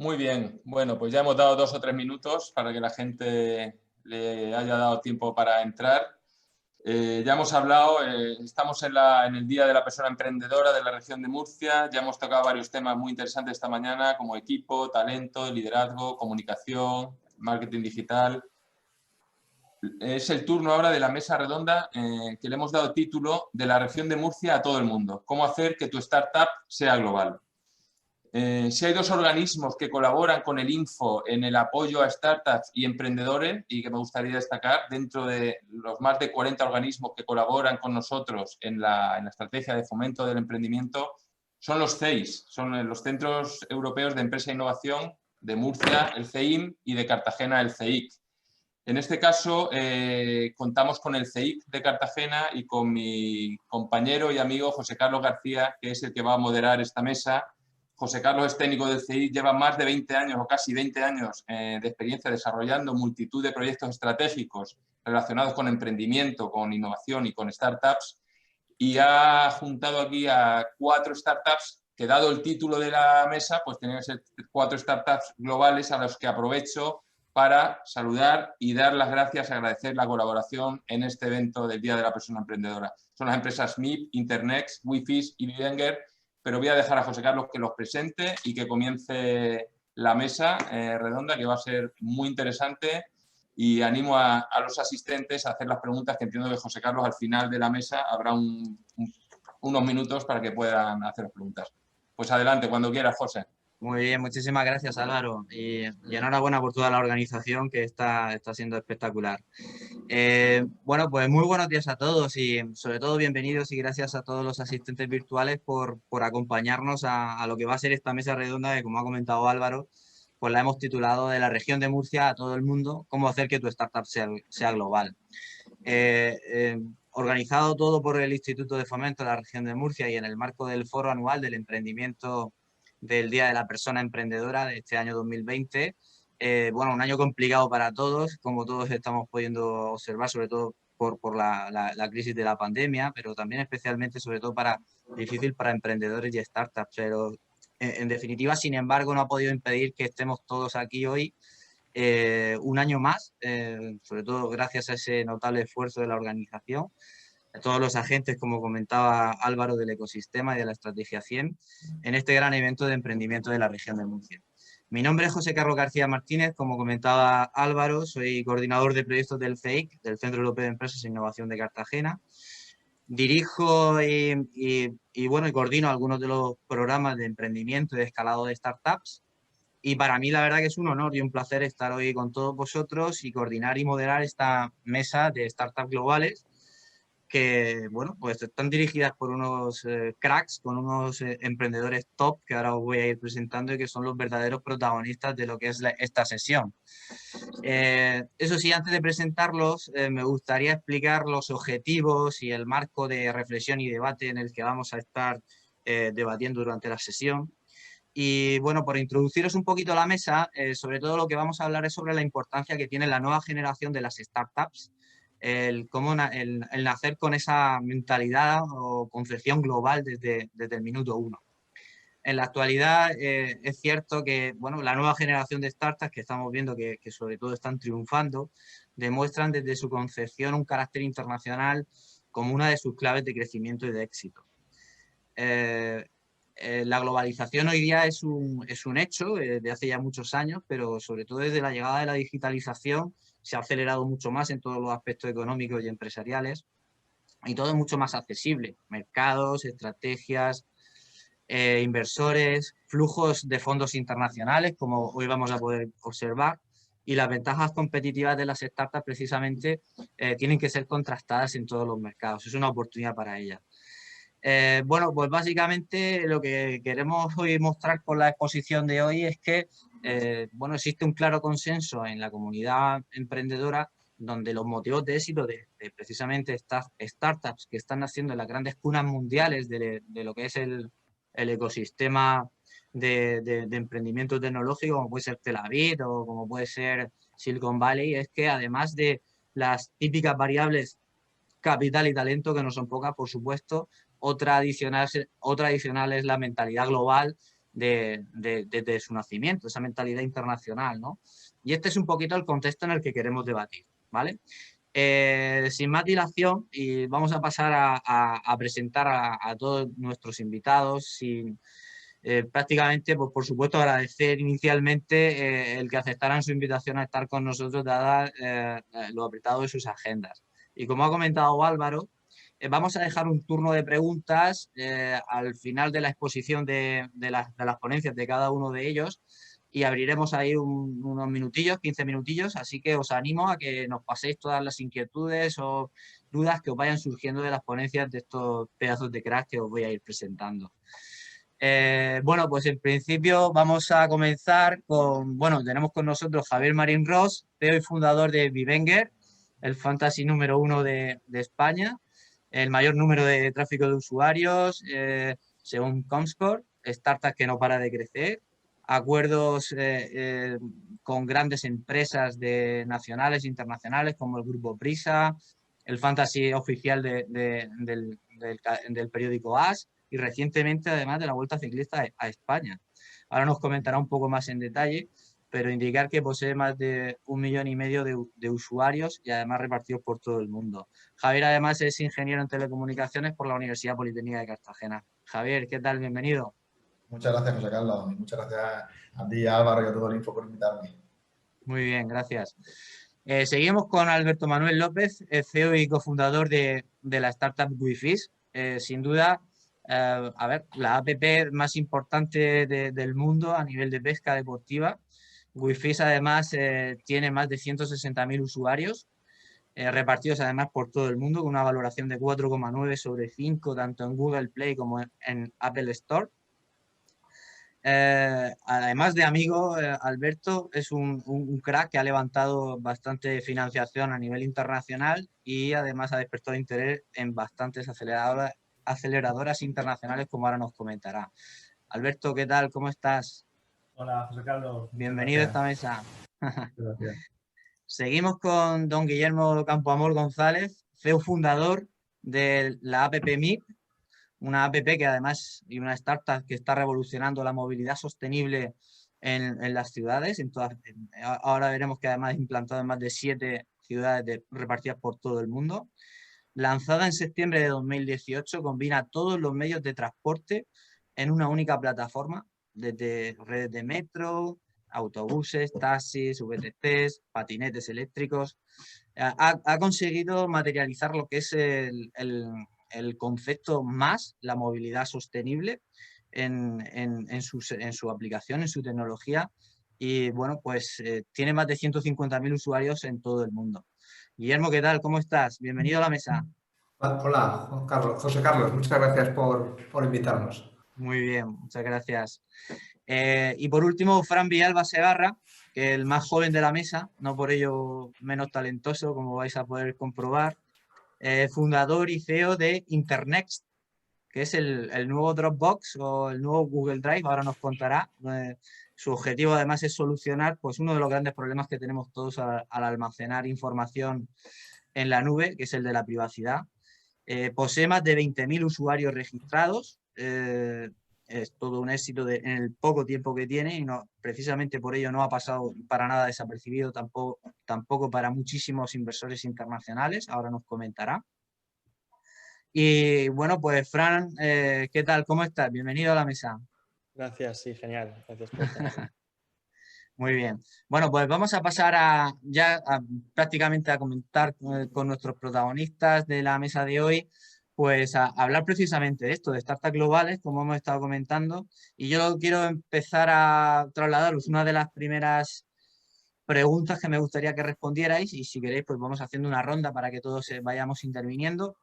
Muy bien, bueno, pues ya hemos dado 2 o 3 minutos para que la gente le haya dado tiempo para entrar. Ya hemos hablado, estamos en el Día de la Persona Emprendedora de la región de Murcia, ya hemos tocado varios temas muy interesantes esta mañana, como equipo, talento, liderazgo, comunicación, marketing digital. Es el turno ahora de la mesa redonda que le hemos dado título de la región de Murcia a todo el mundo. ¿Cómo hacer que tu startup sea global? Si hay 2 organismos que colaboran con el Info en el apoyo a startups y emprendedores y que me gustaría destacar dentro de los más de 40 organismos que colaboran con nosotros en la estrategia de fomento del emprendimiento, son los CEIs, son los Centros Europeos de Empresa e Innovación de Murcia, el CEIM, y de Cartagena, el CEIC. En este caso, contamos con el CEIC de Cartagena y con mi compañero y amigo José Carlos García, que es el que va a moderar esta mesa. José Carlos es técnico del CEIC, lleva más de 20 años o casi 20 años de experiencia desarrollando multitud de proyectos estratégicos relacionados con emprendimiento, con innovación y con startups, y ha juntado aquí a 4 startups que, dado el título de la mesa, pues tienen que ser 4 startups globales a los que aprovecho para saludar y dar las gracias, agradecer la colaboración en este evento del Día de la Persona Emprendedora. Son las empresas MIP, Internext, Wifis y Bidenger, pero voy a dejar a José Carlos que los presente y que comience la mesa redonda, que va a ser muy interesante, y animo a los asistentes a hacer las preguntas, que entiendo que José Carlos al final de la mesa habrá unos minutos para que puedan hacer las preguntas. Pues adelante, cuando quieras, José. Muy bien, muchísimas gracias, Álvaro. Y enhorabuena por toda la organización que está siendo espectacular. Bueno, pues muy buenos días a todos y sobre todo bienvenidos y gracias a todos los asistentes virtuales por acompañarnos a lo que va a ser esta mesa redonda que, como ha comentado Álvaro, pues la hemos titulado de la región de Murcia a todo el mundo, cómo hacer que tu startup sea global. Organizado todo por el Instituto de Fomento de la región de Murcia y en el marco del Foro Anual del Emprendimiento del Día de la Persona Emprendedora de este año 2020. Bueno, un año complicado para todos, como todos estamos pudiendo observar, sobre todo por la crisis de la pandemia, pero también especialmente, sobre todo, difícil para emprendedores y startups. Pero, en definitiva, sin embargo, no ha podido impedir que estemos todos aquí hoy un año más, sobre todo gracias a ese notable esfuerzo de la organización, a todos los agentes, como comentaba Álvaro, del ecosistema y de la Estrategia 100, en este gran evento de emprendimiento de la región de Murcia. Mi nombre es José Carlos García Martínez, como comentaba Álvaro, soy coordinador de proyectos del CEIC, del Centro Europeo de Empresas e Innovación de Cartagena. Dirijo y bueno, y coordino algunos de los programas de emprendimiento y de escalado de startups. Y para mí la verdad que es un honor y un placer estar hoy con todos vosotros y coordinar y moderar esta mesa de startups globales que, bueno, pues están dirigidas por unos cracks, con unos emprendedores top que ahora os voy a ir presentando y que son los verdaderos protagonistas de lo que es esta sesión. Eso sí, antes de presentarlos, me gustaría explicar los objetivos y el marco de reflexión y debate en el que vamos a estar debatiendo durante la sesión. Y bueno, por introduciros un poquito a la mesa, sobre todo lo que vamos a hablar es sobre la importancia que tiene la nueva generación de las startups, el nacer con esa mentalidad o concepción global desde el minuto uno. En la actualidad es cierto que bueno, la nueva generación de startups que estamos viendo que sobre todo están triunfando, demuestran desde su concepción un carácter internacional como una de sus claves de crecimiento y de éxito. La globalización hoy día es un hecho de hace ya muchos años, pero sobre todo desde la llegada de la digitalización se ha acelerado mucho más en todos los aspectos económicos y empresariales y todo es mucho más accesible. Mercados, estrategias, inversores, flujos de fondos internacionales, como hoy vamos a poder observar, y las ventajas competitivas de las startups precisamente tienen que ser contrastadas en todos los mercados. Es una oportunidad para ellas. Bueno, pues básicamente lo que queremos hoy mostrar con la exposición de hoy es que bueno, existe un claro consenso en la comunidad emprendedora donde los motivos de éxito de precisamente estas startups que están naciendo en las grandes cunas mundiales de lo que es el ecosistema de emprendimiento tecnológico, como puede ser Tel Aviv o como puede ser Silicon Valley, es que además de las típicas variables capital y talento, que no son pocas, por supuesto, otra adicional es la mentalidad global desde su nacimiento, esa mentalidad internacional, ¿no? Y este es un poquito el contexto en el que queremos debatir, ¿vale? Sin más dilación, y vamos a pasar a presentar a todos nuestros invitados. Prácticamente, pues por supuesto, agradecer inicialmente el que aceptaran su invitación a estar con nosotros, dada lo apretado de sus agendas. Y como ha comentado Álvaro, vamos a dejar un turno de preguntas al final de la exposición de las ponencias de cada uno de ellos, y abriremos ahí unos minutillos, 15 minutillos, así que os animo a que nos paséis todas las inquietudes o dudas que os vayan surgiendo de las ponencias de estos pedazos de crack que os voy a ir presentando. Bueno, pues en principio vamos a comenzar con, bueno, tenemos con nosotros Javier Marín Ros, CEO y fundador de Vivenger, el fantasy número 1 de España, el mayor número de tráfico de usuarios, según Comscore, startup que no para de crecer, acuerdos con grandes empresas nacionales e internacionales como el Grupo Prisa, el fantasy oficial del periódico AS, y recientemente además de la Vuelta Ciclista a España. Ahora nos comentará un poco más en detalle, pero indicar que posee más de 1,5 millones de usuarios y además repartidos por todo el mundo. Javier además es ingeniero en telecomunicaciones por la Universidad Politécnica de Cartagena. Javier, ¿qué tal? Bienvenido. Muchas gracias, José Carlos, y muchas gracias a ti, Álvaro, y a todo el info por invitarme. Muy bien, gracias. Seguimos con Alberto Manuel López, CEO y cofundador de la startup Wifish. Sin duda, a ver, la app más importante del mundo a nivel de pesca deportiva. Wifish además tiene más de 160.000 usuarios, repartidos además por todo el mundo, con una valoración de 4,9 sobre 5, tanto en Google Play como en Apple Store. Además de amigo, Alberto es un crack que ha levantado bastante financiación a nivel internacional y además ha despertado interés en bastantes aceleradoras internacionales, como ahora nos comentará. Alberto, ¿qué tal? ¿Cómo estás? Hola, José Carlos. Bienvenido a esta mesa. Gracias. Seguimos con don Guillermo Campoamor González, CEO fundador de la app MIP, una app que además y una startup que está revolucionando la movilidad sostenible en las ciudades. Ahora veremos que además es implantado en más de 7 ciudades repartidas por todo el mundo. Lanzada en septiembre de 2018, combina todos los medios de transporte en una única plataforma, desde redes de metro, autobuses, taxis, VTCs, patinetes eléctricos. Ha conseguido materializar lo que es el concepto más la movilidad sostenible en su aplicación, en su tecnología, y bueno, pues tiene más de 150.000 usuarios en todo el mundo. Guillermo, ¿qué tal? ¿Cómo estás? Bienvenido a la mesa. Hola, José Carlos, muchas gracias por invitarnos. Muy bien, muchas gracias. Y por último, Fran Villalba Segarra, que es el más joven de la mesa, no por ello menos talentoso, como vais a poder comprobar, fundador y CEO de Internext, que es el nuevo Dropbox o el nuevo Google Drive, ahora nos contará. Su objetivo además es solucionar pues, uno de los grandes problemas que tenemos todos al almacenar información en la nube, que es el de la privacidad. Posee más de 20.000 usuarios registrados. Es todo un éxito en el poco tiempo que tiene y precisamente por ello no ha pasado para nada desapercibido tampoco para muchísimos inversores internacionales. Ahora nos comentará. Y bueno, pues Fran, ¿qué tal? ¿Cómo estás? Bienvenido a la mesa. Gracias, sí, genial. Gracias por estar aquí. Muy bien. Bueno, pues vamos a pasar prácticamente a comentar con nuestros protagonistas de la mesa de hoy, pues a hablar precisamente de esto, de startups globales, como hemos estado comentando. Y yo quiero empezar a trasladaros una de las primeras preguntas que me gustaría que respondierais, y si queréis, pues vamos haciendo una ronda para que todos vayamos interviniendo.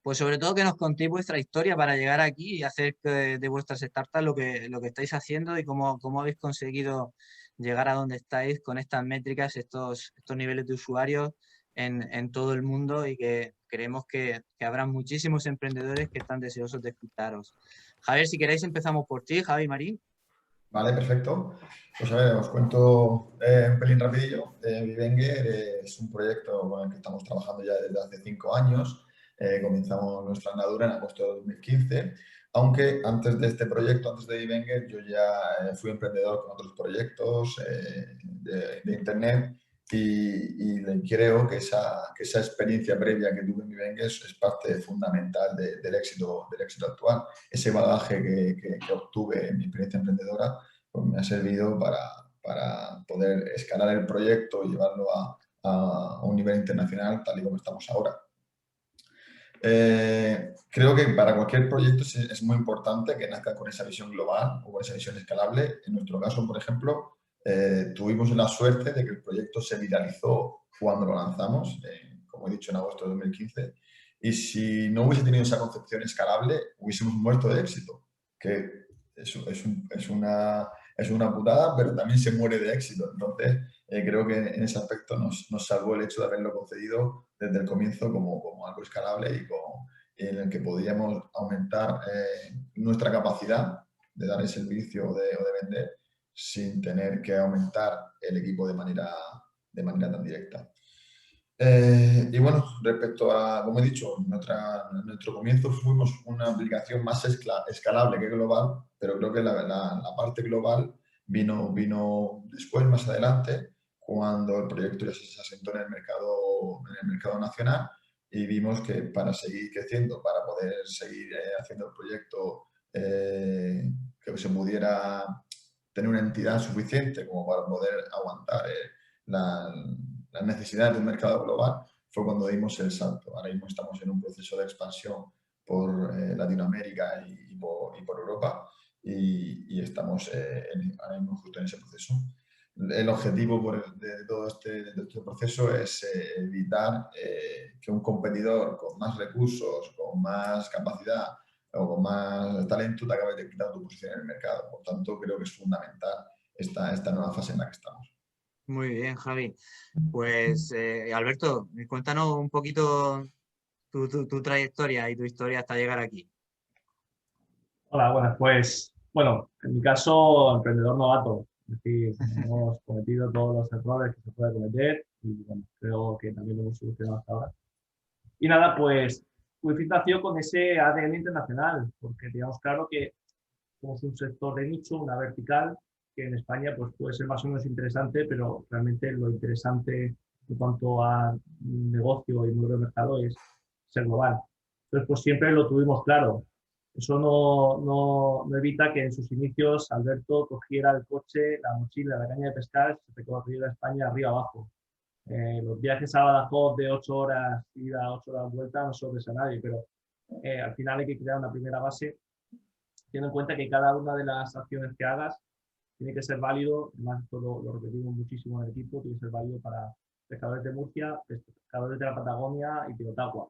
Pues sobre todo que nos contéis vuestra historia para llegar aquí y hacer de vuestras startups lo que estáis haciendo y cómo habéis conseguido llegar a donde estáis con estas métricas, estos niveles de usuarios en todo el mundo, y que creemos que habrá muchísimos emprendedores que están deseosos de escucharos. Javier, si queréis empezamos por ti, Javi Marín. Vale, perfecto. Pues a ver, os cuento un pelín rapidillo. Vivenger es un proyecto con el que estamos trabajando ya desde hace 5 años. comenzamos nuestra andadura en agosto de 2015, aunque antes de este proyecto, antes de Ivenget, yo ya fui emprendedor con otros proyectos de Internet y creo que esa experiencia previa que tuve en Ivenget es parte fundamental del éxito actual. Ese bagaje que obtuve en mi experiencia emprendedora pues me ha servido para poder escalar el proyecto y llevarlo a un nivel internacional tal y como estamos ahora. Creo que para cualquier proyecto es muy importante que nazca con esa visión global o con esa visión escalable. En nuestro caso, por ejemplo, tuvimos la suerte de que el proyecto se viralizó cuando lo lanzamos, como he dicho, en agosto de 2015. Y si no hubiese tenido esa concepción escalable, hubiésemos muerto de éxito, que es una putada, pero también se muere de éxito. Entonces, creo que en ese aspecto nos salvó el hecho de haberlo concedido desde el comienzo como algo escalable y en el que podíamos aumentar nuestra capacidad de dar el servicio o de vender sin tener que aumentar el equipo de manera tan directa. Y bueno, respecto a, como he dicho, en nuestro comienzo fuimos una aplicación más escalable que global, pero creo que la parte global vino después, más adelante, cuando el proyecto ya se asentó en el mercado nacional y vimos que para seguir creciendo, para poder seguir haciendo el proyecto que se pudiera tener una entidad suficiente como para poder aguantar las necesidades de un mercado global, fue cuando dimos el salto. Ahora mismo estamos en un proceso de expansión por Latinoamérica y por Europa y estamos ahora mismo justo en ese proceso. El objetivo de todo este proceso es evitar que un competidor con más recursos, con más capacidad o con más talento te acabe quitando tu posición en el mercado. Por tanto, creo que es fundamental esta nueva fase en la que estamos. Muy bien, Javi. Pues, Alberto, cuéntanos un poquito tu trayectoria y tu historia hasta llegar aquí. Hola, buenas. Pues, bueno, en mi caso, emprendedor novato. Es decir, hemos cometido todos los errores que se puede cometer y, bueno, creo que también lo hemos solucionado hasta ahora. Y nada, pues, Wi-Fi nació con ese ADN internacional, porque digamos claro que somos un sector de nicho, una vertical, que en España pues, puede ser más o menos interesante, pero realmente lo interesante en cuanto a negocio y modelo de mercado es ser global. Entonces, pues siempre lo tuvimos claro. Eso no evita que en sus inicios Alberto cogiera el coche, la mochila, la caña de pescar, se recorriera España arriba abajo. Los viajes a Badajoz de 8 horas ida, 8 horas vuelta, no sorprende a nadie, pero al final hay que crear una primera base, teniendo en cuenta que cada una de las acciones que hagas tiene que ser válido, además esto lo repetimos muchísimo en el equipo, tiene que ser válido para pescadores de Murcia, pescadores de la Patagonia y Pirotagua.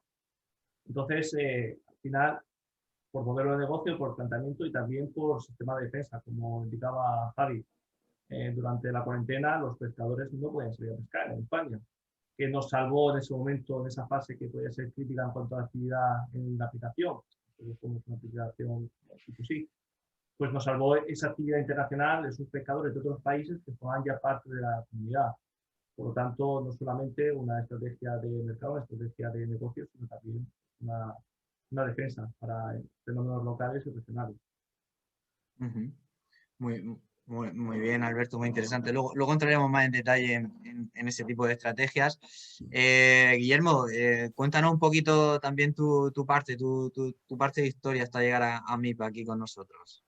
Entonces, al final, por modelo de negocio, por planteamiento y también por sistema de defensa, como indicaba Javi. Durante la cuarentena los pescadores no pueden salir a pescar en España, que nos salvó en ese momento, en esa fase que podía ser crítica en cuanto a actividad en la aplicación, como una aplicación sí, pues nos salvó esa actividad internacional de sus pescadores de otros países que forman ya parte de la comunidad. Por lo tanto, no solamente una estrategia de mercado, una estrategia de negocio, sino también una defensa para fenómenos locales y regionales. Muy bien, Alberto, muy interesante. Luego entraremos más en detalle en ese tipo de estrategias. Guillermo, cuéntanos un poquito también tu parte de historia hasta llegar a MIPA aquí con nosotros.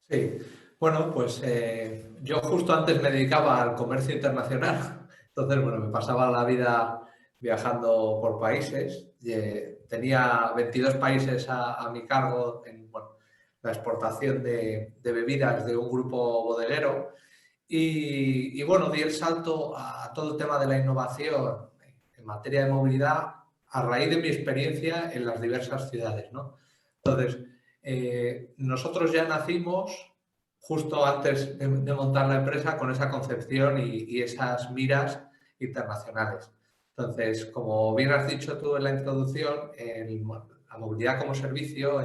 Sí, bueno, pues yo justo antes me dedicaba al comercio internacional, entonces, bueno, me pasaba la vida viajando por países. Tenía 22 países a mi cargo en la exportación de bebidas de un grupo bodeguero y bueno, di el salto a todo el tema de la innovación en materia de movilidad a raíz de mi experiencia en las diversas ciudades, ¿no? Entonces, nosotros ya nacimos justo antes de montar la empresa con esa concepción y esas miras internacionales. Entonces, como bien has dicho tú en la introducción, la movilidad como servicio,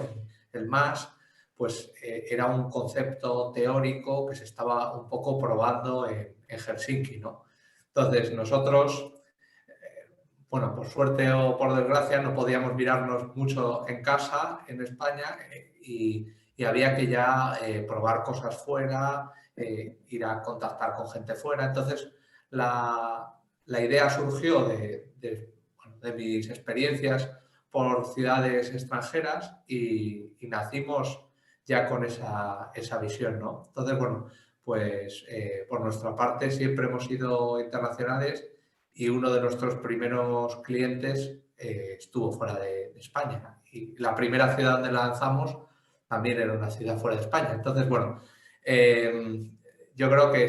el MaaS, pues era un concepto teórico que se estaba un poco probando en Helsinki, ¿no? Entonces, nosotros bueno, por suerte o por desgracia no podíamos mirarnos mucho en casa, en España, y había que ya probar cosas fuera, ir a contactar con gente fuera. Entonces, la idea surgió de mis experiencias por ciudades extranjeras y nacimos ya con esa visión, ¿no? Entonces, bueno, pues por nuestra parte siempre hemos sido internacionales y uno de nuestros primeros clientes estuvo fuera de España. Y la primera ciudad donde lanzamos también era una ciudad fuera de España. Entonces, bueno, yo creo que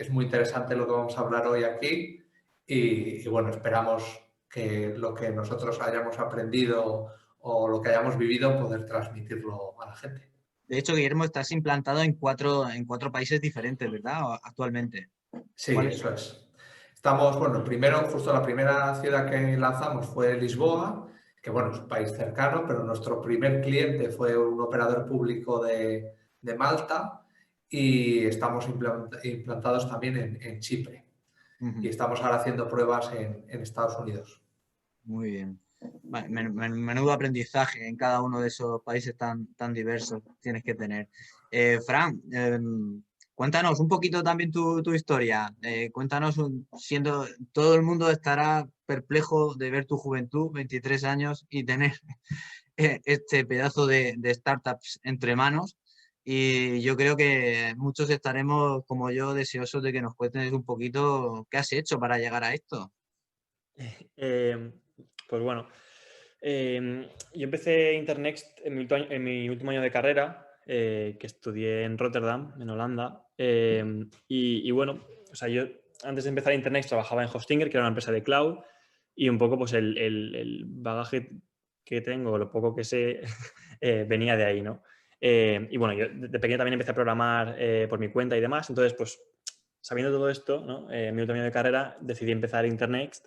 es muy interesante lo que vamos a hablar hoy aquí y bueno, esperamos que lo que nosotros hayamos aprendido o lo que hayamos vivido poder transmitirlo a la gente. De hecho, Guillermo, estás implantado en cuatro países diferentes, ¿verdad? Actualmente. Sí, ¿Cuál es? eso es. Estamos, bueno, primero, justo la primera ciudad que lanzamos fue Lisboa, que bueno, es un país cercano, pero nuestro primer cliente fue un operador público de Malta y estamos implantados también en Chipre. Y estamos ahora haciendo pruebas en Estados Unidos. Muy bien. Vale, menudo aprendizaje en cada uno de esos países tan diversos tienes que tener. Fran, cuéntanos un poquito también tu historia. Cuéntanos, siendo todo el mundo estará perplejo de ver tu juventud, 23 años, y tener este pedazo de startups entre manos. Y yo creo que muchos estaremos, como yo, deseosos de que nos cuentes un poquito qué has hecho para llegar a esto. Pues bueno, yo empecé Internext en mi último año de carrera, que estudié en Rotterdam, en Holanda. Y bueno, o sea, yo antes de empezar Internext trabajaba en Hostinger, que era una empresa de cloud, y un poco pues el bagaje que tengo, lo poco que sé, venía de ahí, ¿no? Y bueno, yo de pequeño también empecé a programar por mi cuenta y demás, entonces pues sabiendo todo esto, ¿no? En mi último año de carrera decidí empezar Internext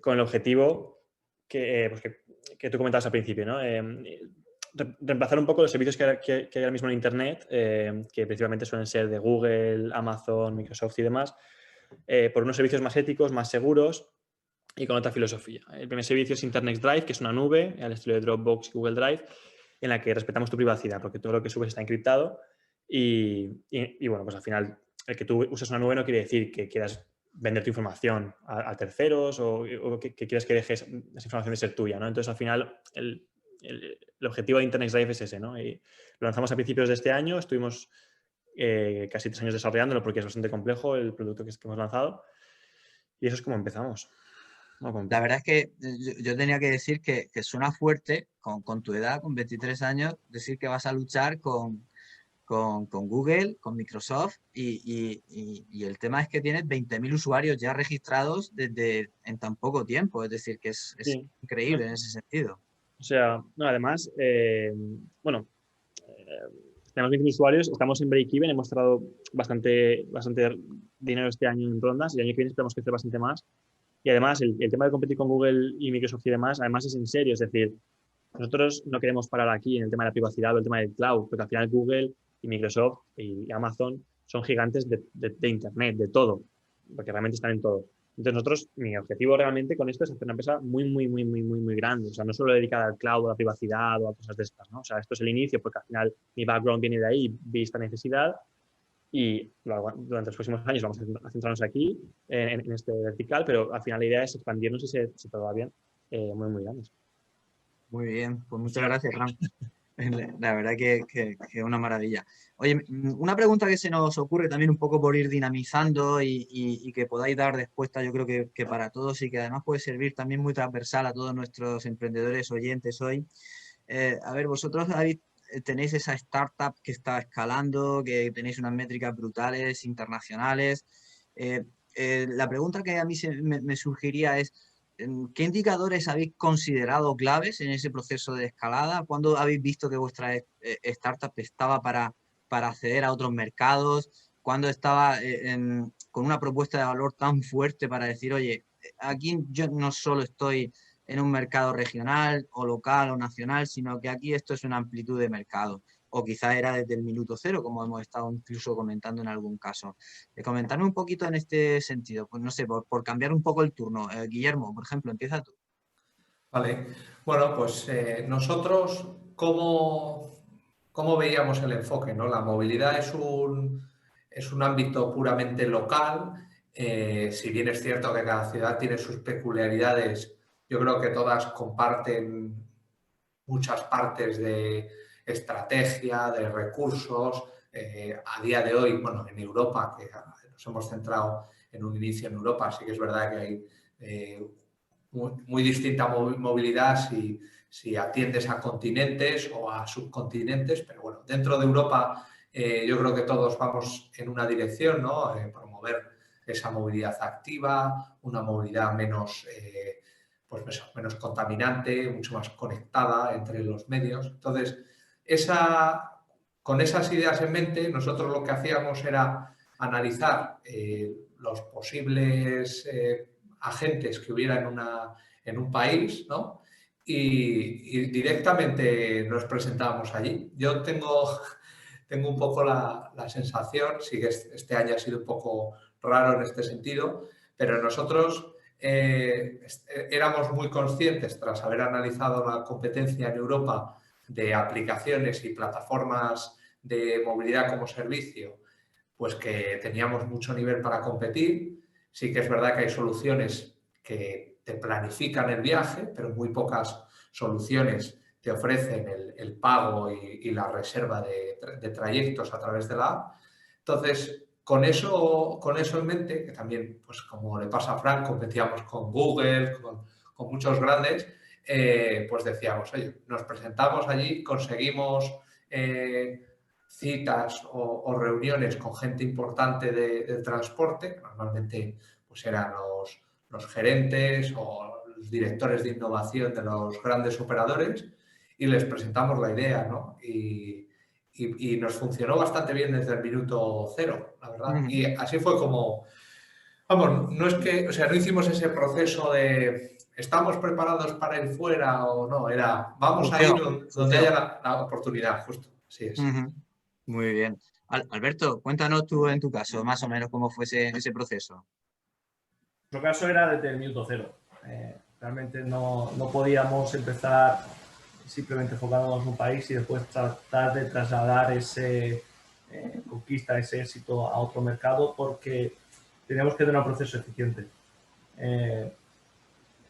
con el objetivo que tú comentabas al principio, ¿no? Reemplazar un poco los servicios que hay ahora mismo en Internet, que principalmente suelen ser de Google, Amazon, Microsoft y demás, por unos servicios más éticos, más seguros y con otra filosofía. El primer servicio es Internext Drive, que es una nube al estilo de Dropbox y Google Drive, en la que respetamos tu privacidad, porque todo lo que subes está encriptado y bueno, pues al final el que tú uses una nube no quiere decir que quieras vender tu información a terceros o que quieras que dejes esa información de ser tuya, ¿no? Entonces, al final, el objetivo de Internext Drive es ese, ¿no? Y lo lanzamos a principios de este año, estuvimos casi 3 años desarrollándolo porque es bastante complejo el producto que hemos lanzado y eso es como empezamos. La verdad es que yo tenía que decir que suena fuerte con tu edad, con 23 años, decir que vas a luchar con Google, con Microsoft y el tema es que tienes 20.000 usuarios ya registrados en tan poco tiempo, es decir, que es Sí. increíble en ese sentido. O sea, no, además, bueno, tenemos 20 usuarios, estamos en break-even, hemos cerrado bastante dinero este año en rondas y el año que viene esperamos crecer bastante más. Y además, el tema de competir con Google y Microsoft y demás, además es en serio, es decir, nosotros no queremos parar aquí en el tema de la privacidad o el tema del cloud, porque al final Google y Microsoft y Amazon son gigantes de Internet, de todo, porque realmente están en todo. Entonces nosotros, mi objetivo realmente con esto es hacer una empresa muy grande, o sea, no solo dedicada al cloud, a la privacidad o a cosas de estas, ¿no? O sea, esto es el inicio, porque al final mi background viene de ahí, vi esta necesidad y durante los próximos años vamos a centrarnos aquí, en este vertical, pero al final la idea es expandirnos y ser, si todo va bien, muy grandes. Muy bien, pues muchas gracias, Fran. La verdad que es una maravilla. Oye, una pregunta que se nos ocurre también un poco por ir dinamizando y que podáis dar respuesta, yo creo que para todos y que además puede servir también muy transversal a todos nuestros emprendedores oyentes hoy. A ver, vosotros tenéis esa startup que está escalando, que tenéis unas métricas brutales, internacionales. La pregunta que a mí me surgiría es, ¿qué indicadores habéis considerado claves en ese proceso de escalada? ¿Cuándo habéis visto que vuestra startup estaba para acceder a otros mercados? ¿Cuándo estaba con una propuesta de valor tan fuerte para decir, oye, aquí yo no solo estoy en un mercado regional o local o nacional, sino que aquí esto es una amplitud de mercado? o quizás era desde el minuto cero, como hemos estado incluso comentando en algún caso. Comentarme un poquito en este sentido, pues no sé, por cambiar un poco el turno. Guillermo, por ejemplo, empieza tú. Vale, bueno, pues nosotros, ¿cómo veíamos el enfoque, ¿no? La movilidad es un ámbito puramente local, si bien es cierto que cada ciudad tiene sus peculiaridades, yo creo que todas comparten muchas partes de estrategia, de recursos. A día de hoy, bueno, en Europa, que nos hemos centrado en un inicio en Europa, sí que es verdad que hay muy distinta movilidad si atiendes a continentes o a subcontinentes, pero bueno, dentro de Europa yo creo que todos vamos en una dirección, ¿no? Promover esa movilidad activa, una movilidad menos contaminante, mucho más conectada entre los medios. Entonces, con esas ideas en mente, nosotros lo que hacíamos era analizar los posibles agentes que hubiera en un país, ¿no? Y directamente nos presentábamos allí. Yo tengo un poco la sensación, sí que este año ha sido un poco raro en este sentido, pero nosotros éramos muy conscientes, tras haber analizado la competencia en Europa de aplicaciones y plataformas de movilidad como servicio, pues que teníamos mucho nivel para competir. Sí que es verdad que hay soluciones que te planifican el viaje, pero muy pocas soluciones te ofrecen el pago y la reserva de trayectos a través de la app. Entonces, con eso en mente, que también, pues como le pasa a Frank, competíamos con Google, con muchos grandes, pues decíamos, oye, nos presentamos allí, conseguimos citas o reuniones con gente importante del transporte, que normalmente pues eran los gerentes o los directores de innovación de los grandes operadores, y les presentamos la idea, ¿no? Y nos funcionó bastante bien desde el minuto cero, la verdad. Y así fue como, vamos, no es que, o sea, no hicimos ese proceso de estamos preparados para ir fuera o no, era vamos a ir donde haya la oportunidad, justo. Así es. Muy bien. Alberto, cuéntanos tú en tu caso, más o menos cómo fue ese proceso. En nuestro caso era desde el minuto cero. Realmente no podíamos empezar simplemente enfocándonos en un país y después tratar de trasladar conquista, ese éxito a otro mercado, porque teníamos que tener un proceso eficiente.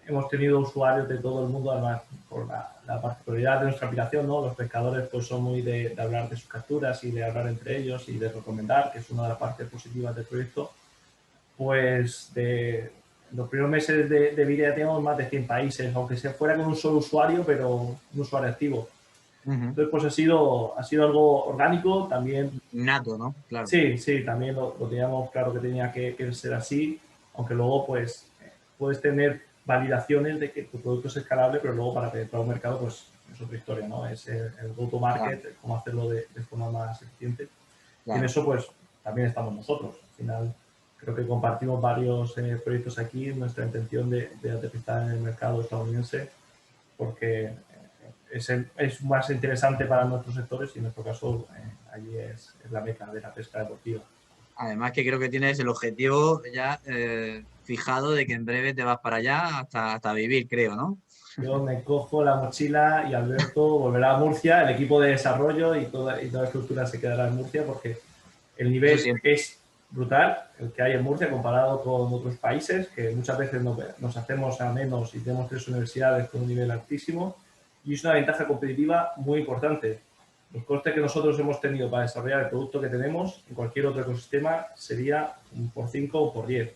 Hemos tenido usuarios de todo el mundo, además por la particularidad de nuestra aplicación, ¿no? Los pescadores pues son muy de hablar de sus capturas y de hablar entre ellos y de recomendar, que es una de las partes positivas del proyecto. Pues de los primeros meses de vida teníamos más de 100 países, aunque se fuera con un solo usuario, pero un usuario activo. Entonces, pues ha sido algo orgánico, también. Nato, ¿no? Claro. Sí, también lo teníamos claro que tenía que ser así, aunque luego, pues, puedes tener validaciones de que tu producto es escalable, pero luego para penetrar un mercado, pues, es otra historia, ¿no? Es el go-to-market, claro, cómo hacerlo de forma más eficiente. Claro. Y en eso, pues, también estamos nosotros. Al final, creo que compartimos varios proyectos aquí, nuestra intención de aterrizar en el mercado estadounidense, porque es más interesante para nuestros sectores y en nuestro caso allí es la meca de la pesca deportiva. Además que creo que tienes el objetivo ya fijado de que en breve te vas para allá hasta vivir, creo, ¿no? Yo me cojo la mochila y Alberto volverá a Murcia, el equipo de desarrollo y toda la estructura se quedará en Murcia porque el nivel es brutal el que hay en Murcia comparado con otros países, que muchas veces nos hacemos a menos y tenemos 3 universidades con un nivel altísimo, y es una ventaja competitiva muy importante. Los costes que nosotros hemos tenido para desarrollar el producto que tenemos en cualquier otro ecosistema sería un por 5 o por 10.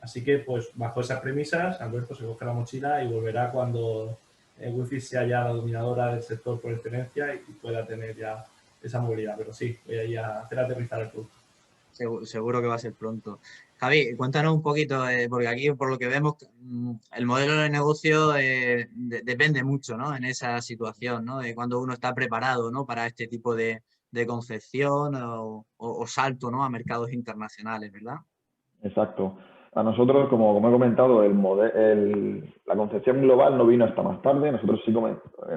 Así que, pues, bajo esas premisas, Alberto se coge la mochila y volverá cuando Wi-Fi sea ya la dominadora del sector por excelencia y pueda tener ya esa movilidad. Pero sí, voy a ir a hacer aterrizar el producto. Seguro que va a ser pronto. Javi, cuéntanos un poquito, porque aquí por lo que vemos el modelo de negocio depende mucho, ¿no? En esa situación, ¿no? De cuando uno está preparado, ¿no? Para este tipo de concepción o salto, ¿no? A mercados internacionales, ¿verdad? Exacto. A nosotros, como he comentado, la concepción global no vino hasta más tarde. Nosotros sí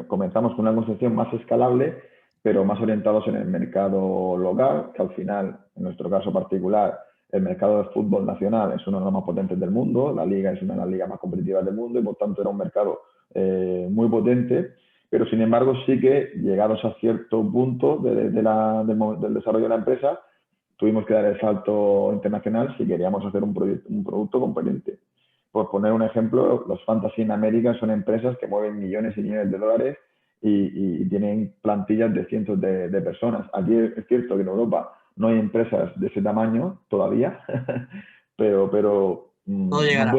comenzamos con una concepción más escalable pero más orientados en el mercado local, que al final, en nuestro caso particular, el mercado de fútbol nacional es uno de los más potentes del mundo, la liga es una de las ligas más competitivas del mundo y por tanto era un mercado muy potente, pero sin embargo sí que llegados a cierto punto del desarrollo de la empresa, tuvimos que dar el salto internacional si queríamos hacer un producto competente. Por poner un ejemplo, los Fantasy en América son empresas que mueven millones y millones de dólares y tienen plantillas de cientos de personas. Aquí es cierto que en Europa no hay empresas de ese tamaño todavía, pero Todo llegará.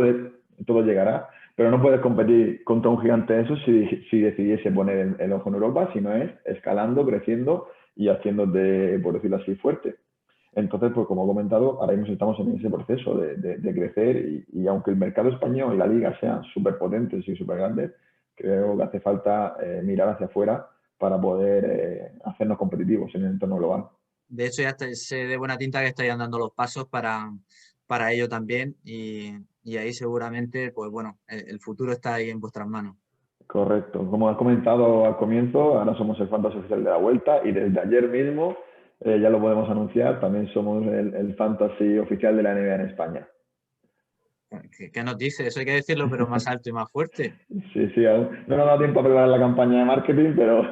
todo llegará. Pero no puedes competir contra un gigante de eso si decidiese poner el ojo en Europa, sino es escalando, creciendo y haciéndote, por decirlo así, fuerte. Entonces, pues como he comentado, ahora mismo estamos en ese proceso de crecer y aunque el mercado español y la liga sean súper potentes y súper grandes, creo que hace falta mirar hacia afuera para poder hacernos competitivos en el entorno global. De hecho, ya sé de buena tinta que estáis andando los pasos para ello también y ahí seguramente, pues bueno, el futuro está ahí en vuestras manos. Correcto. Como has comentado al comienzo, ahora somos el fantasy oficial de la Vuelta y desde ayer mismo ya lo podemos anunciar, también somos el fantasy oficial de la NBA en España. ¿Qué nos dice? Eso hay que decirlo, pero más alto y más fuerte. Sí, sí, aún no nos ha dado tiempo a preparar la campaña de marketing, pero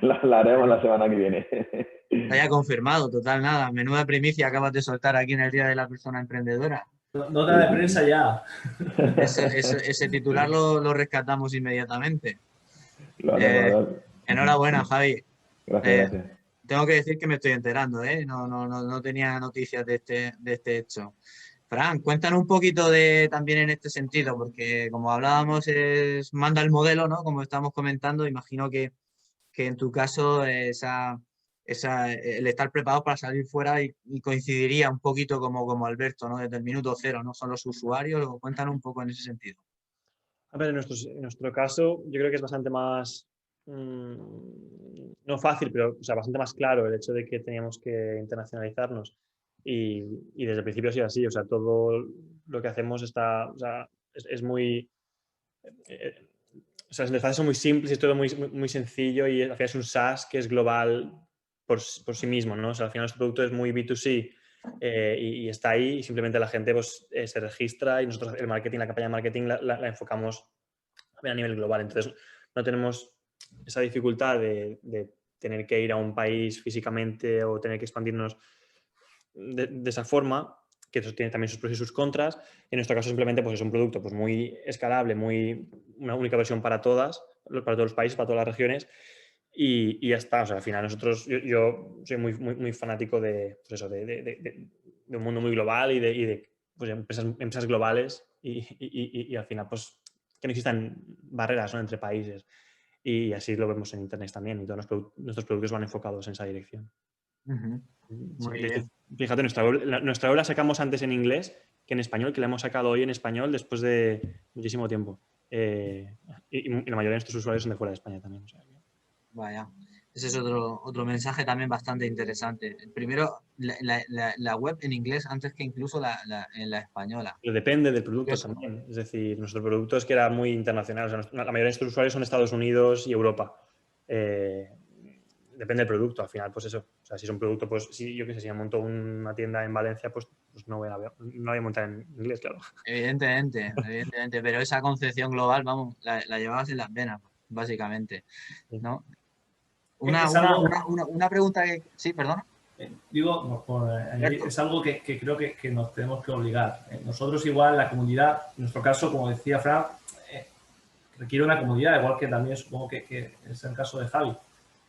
la haremos la semana que viene. Haya confirmado, total nada. Menuda primicia acabas de soltar aquí en el Día de la Persona Emprendedora. Nota de prensa ya. Ese titular lo rescatamos inmediatamente. Claro. Enhorabuena, Javi. Gracias. Tengo que decir que me estoy enterando, ¿eh? No tenía noticias de este hecho. Fran, cuéntanos un poquito también en este sentido, porque como hablábamos, manda el modelo, ¿no? Como estamos comentando, imagino que en tu caso el estar preparado para salir fuera y coincidiría un poquito como Alberto, ¿no? Desde el minuto cero, ¿no? Son los usuarios. Cuéntanos un poco en ese sentido. A ver, en nuestro caso, yo creo que es bastante más, no fácil, pero o sea, bastante más claro el hecho de que teníamos que internacionalizarnos. Y desde el principio ha sido así, o sea, todo lo que hacemos está, o sea, es muy... o sea, las interfaces son muy simples y es todo muy sencillo y al final es un SaaS que es global por sí mismo, ¿no? O sea, al final nuestro producto es muy B2C y está ahí y simplemente la gente pues, se registra y nosotros el marketing, la campaña de marketing la enfocamos a nivel global. Entonces, no tenemos esa dificultad de tener que ir a un país físicamente o tener que expandirnos de esa forma, que eso tiene también sus pros y sus contras. En nuestro caso simplemente pues, es un producto pues, muy escalable, una única versión para todos los países, para todas las regiones y ya está. O sea, al final nosotros, yo soy muy fanático de, pues eso, de un mundo muy global y de pues, empresas globales y al final pues que no existan barreras, ¿no? Entre países y así lo vemos en Internet también y todos nuestros productos van enfocados en esa dirección. Muy De hecho, bien. fíjate, nuestra web la sacamos antes en inglés que en español, que la hemos sacado hoy en español después de muchísimo tiempo. Y la mayoría de nuestros usuarios son de fuera de España también. O sea, Vaya. Ese es otro mensaje también bastante interesante. Primero, la web en inglés antes que incluso en la española. pero depende del producto también. Es decir, nuestro producto es que era muy internacional. O sea, la mayoría de nuestros usuarios son de Estados Unidos y Europa. Depende del producto, al final, pues eso. O sea, si es un producto, pues si yo qué sé, si monto una tienda en Valencia, pues no voy a montar en inglés, claro. Evidentemente, pero esa concepción global, vamos, la llevabas en las venas, básicamente, ¿no? Una pregunta que... Sí, perdona. Digo, por añadir, es algo que creo que nos tenemos que obligar. Nosotros igual, la comunidad, en nuestro caso, como decía Fran, requiere una comunidad, igual que también supongo que es el caso de Javi.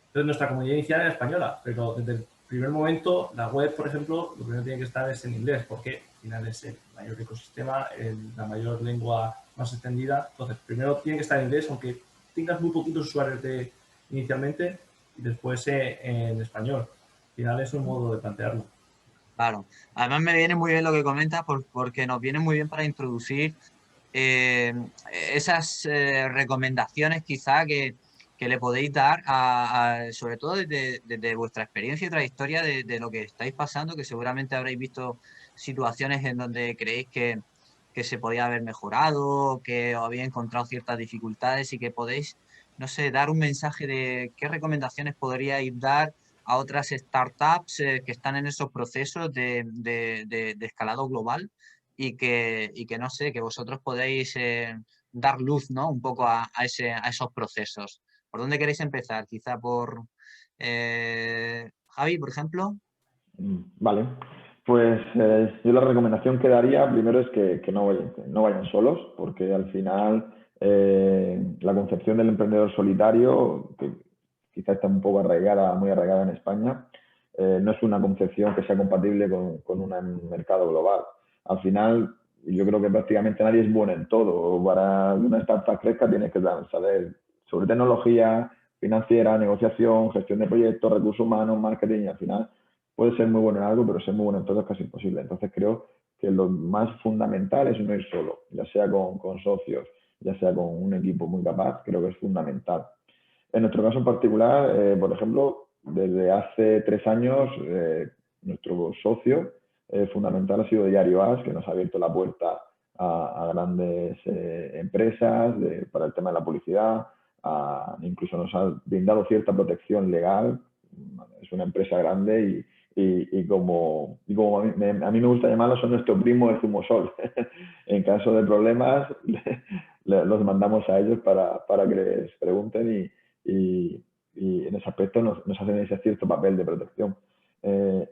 Entonces, nuestra comunidad inicial era española, pero desde el primer momento, la web, por ejemplo, lo primero que tiene que estar es en inglés, porque al final es el mayor ecosistema, la mayor lengua más extendida. Entonces, primero tiene que estar en inglés, aunque tengas muy poquitos usuarios inicialmente, y después en español. Al final es un modo de plantearlo. Claro. Además me viene muy bien lo que comentas porque nos viene muy bien para introducir esas recomendaciones quizá que le podéis dar sobre todo desde vuestra experiencia y trayectoria de lo que estáis pasando, que seguramente habréis visto situaciones en donde creéis que se podía haber mejorado, que os habéis encontrado ciertas dificultades y que podéis no sé, dar un mensaje de qué recomendaciones podríais dar a otras startups que están en esos procesos de escalado global y que, no sé, que vosotros podéis dar luz, ¿no? Un poco a esos procesos. ¿Por dónde queréis empezar? Quizá por Javi, por ejemplo. Vale, pues yo la recomendación que daría primero es que no vayan solos, porque al final la concepción del emprendedor solitario, que quizás está un poco arraigada, muy arraigada en España, no es una concepción que sea compatible con un mercado global. Al final, yo creo que prácticamente nadie es bueno en todo. Para que una startup crezca tienes que saber sobre tecnología, financiera, negociación, gestión de proyectos, recursos humanos, marketing, y al final puede ser muy bueno en algo, pero ser muy bueno en todo es casi imposible. Entonces creo que lo más fundamental es no ir solo, ya sea con socios, ya sea con un equipo muy capaz, creo que es fundamental. En nuestro caso en particular, por ejemplo, desde hace 3 años, nuestro socio fundamental ha sido Diario As, que nos ha abierto la puerta a grandes empresas para el tema de la publicidad, incluso nos ha brindado cierta protección legal. Es una empresa grande y como a mí me gusta llamarlo, son nuestro primo de Zumosol. En caso de problemas, los mandamos a ellos para que les pregunten y en ese aspecto nos hacen ese cierto papel de protección.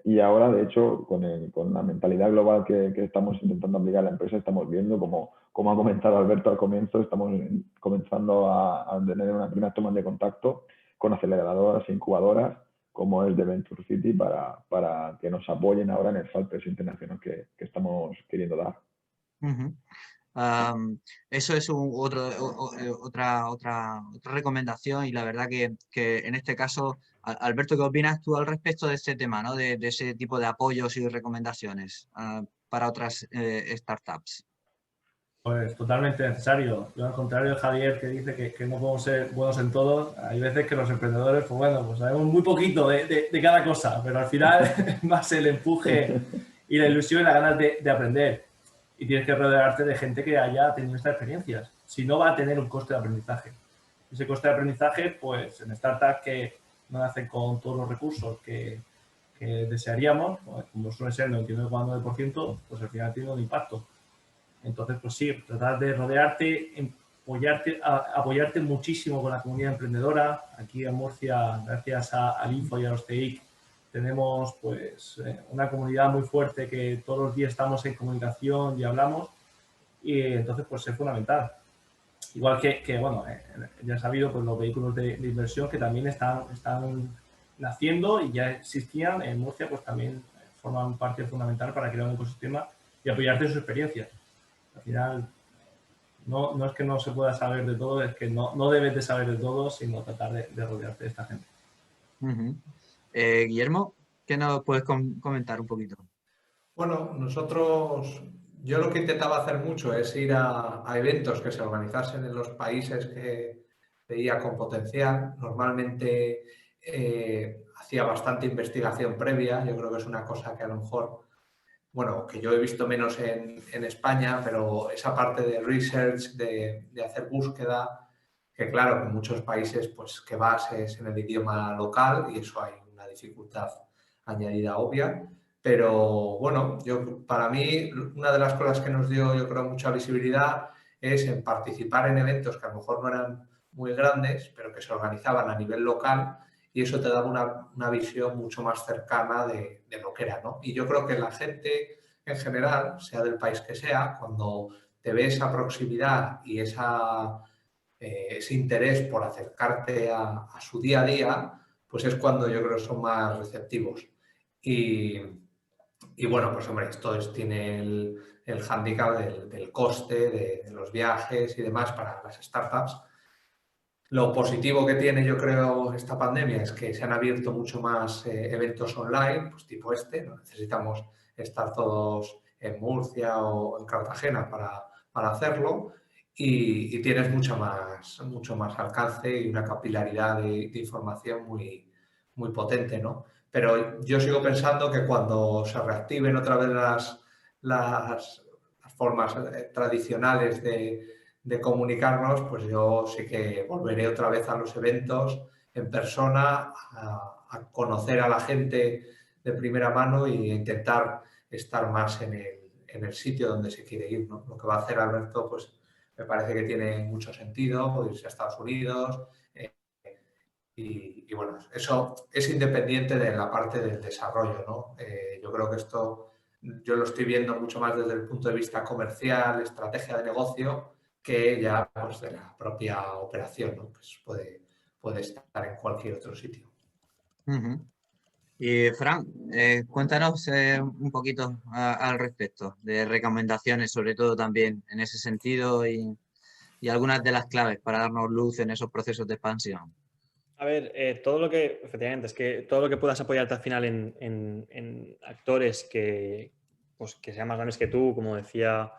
Y ahora, de hecho, con la mentalidad global que estamos intentando aplicar a la empresa, estamos viendo, como ha comentado Alberto al comienzo, estamos comenzando a tener una primera toma de contacto con aceleradoras e incubadoras, como es de Venture City, para que nos apoyen ahora en el salto internacional que estamos queriendo dar. Eso es otra recomendación y la verdad que en este caso, Alberto, ¿qué opinas tú al respecto de este tema, ¿no? de ese tipo de apoyos y recomendaciones para otras startups? Pues totalmente necesario. Yo, al contrario de Javier, que dice que no podemos ser buenos en todo, hay veces que los emprendedores, pues bueno, pues sabemos muy poquito de cada cosa, pero al final es más el empuje y la ilusión y las ganas de aprender. Y tienes que rodearte de gente que haya tenido estas experiencias. Si no, va a tener un coste de aprendizaje. Ese coste de aprendizaje, pues en startups que no nacen con todos los recursos que desearíamos, como suele ser el 99,9%, pues al final tiene un impacto. Entonces, pues sí, tratar de rodearte, apoyarte muchísimo con la comunidad emprendedora. Aquí en Murcia, gracias al Info y a los TIC, tenemos pues una comunidad muy fuerte que todos los días estamos en comunicación y hablamos, y entonces pues es fundamental. Igual que bueno, ya he sabido, pues los vehículos de inversión que también están naciendo y ya existían en Murcia, pues también forman parte fundamental para crear un ecosistema y apoyarte en sus experiencias. Al final, no es que no se pueda saber de todo, es que no debes de saber de todo, sino tratar de rodearte de esta gente. Guillermo, ¿qué nos puedes comentar un poquito? Bueno, yo lo que intentaba hacer mucho es ir a eventos que se organizasen en los países que veía con potencial. Normalmente hacía bastante investigación previa. Yo creo que es una cosa que a lo mejor, bueno, que yo he visto menos en España, pero esa parte de research, de hacer búsqueda, que claro, en muchos países pues que vas es en el idioma local y eso hay una dificultad añadida obvia. Pero bueno, para mí una de las cosas que nos dio, yo creo, mucha visibilidad es en participar en eventos que a lo mejor no eran muy grandes, pero que se organizaban a nivel local y eso te daba una visión mucho más cercana de lo que era, ¿no? Y yo creo que la gente en general, sea del país que sea, cuando te ve esa proximidad y ese interés por acercarte a su día a día, pues es cuando yo creo que son más receptivos. Y bueno, pues hombre, esto tiene el hándicap del coste, de los viajes y demás para las startups. Lo positivo que tiene, yo creo, esta pandemia es que se han abierto mucho más eventos online, pues tipo este. No necesitamos estar todos en Murcia o en Cartagena para hacerlo y tienes mucho más alcance y una capilaridad de información muy, muy potente, ¿no? Pero yo sigo pensando que cuando se reactiven otra vez las formas tradicionales de de comunicarnos, pues yo sí que volveré otra vez a los eventos en persona, a conocer a la gente de primera mano e intentar estar más en el sitio donde se quiere ir, ¿no? Lo que va a hacer Alberto, pues me parece que tiene mucho sentido, irse a Estados Unidos, y bueno, eso es independiente de la parte del desarrollo, ¿no? Yo creo que esto yo lo estoy viendo mucho más desde el punto de vista comercial, estrategia de negocio, que ya pues, de la propia operación, ¿no? Pues puede estar en cualquier otro sitio. Y Fran, cuéntanos un poquito al respecto, de recomendaciones sobre todo también en ese sentido y algunas de las claves para darnos luz en esos procesos de expansión. A ver, efectivamente, es que todo lo que puedas apoyarte al final en actores que sean más grandes que tú, como decía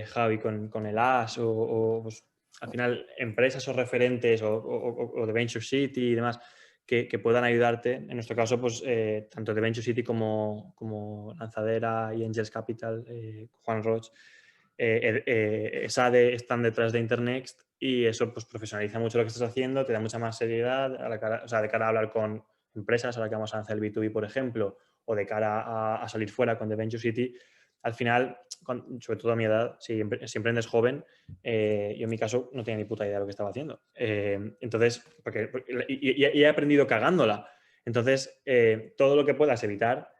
Javi con el AS, o pues, al final empresas o referentes o de Venture City y demás, que puedan ayudarte. En nuestro caso, pues tanto de Venture City como Lanzadera y Angels Capital, Juan Roch, SADE están detrás de Internext, y eso pues profesionaliza mucho lo que estás haciendo, te da mucha más seriedad de cara a hablar con empresas, ahora que vamos a lanzar el B2B, por ejemplo, o de cara a salir fuera con The Venture City. Al final, sobre todo a mi edad, si emprendes joven, yo en mi caso no tenía ni puta idea de lo que estaba haciendo. Entonces, y he aprendido cagándola. Entonces, todo lo que puedas evitar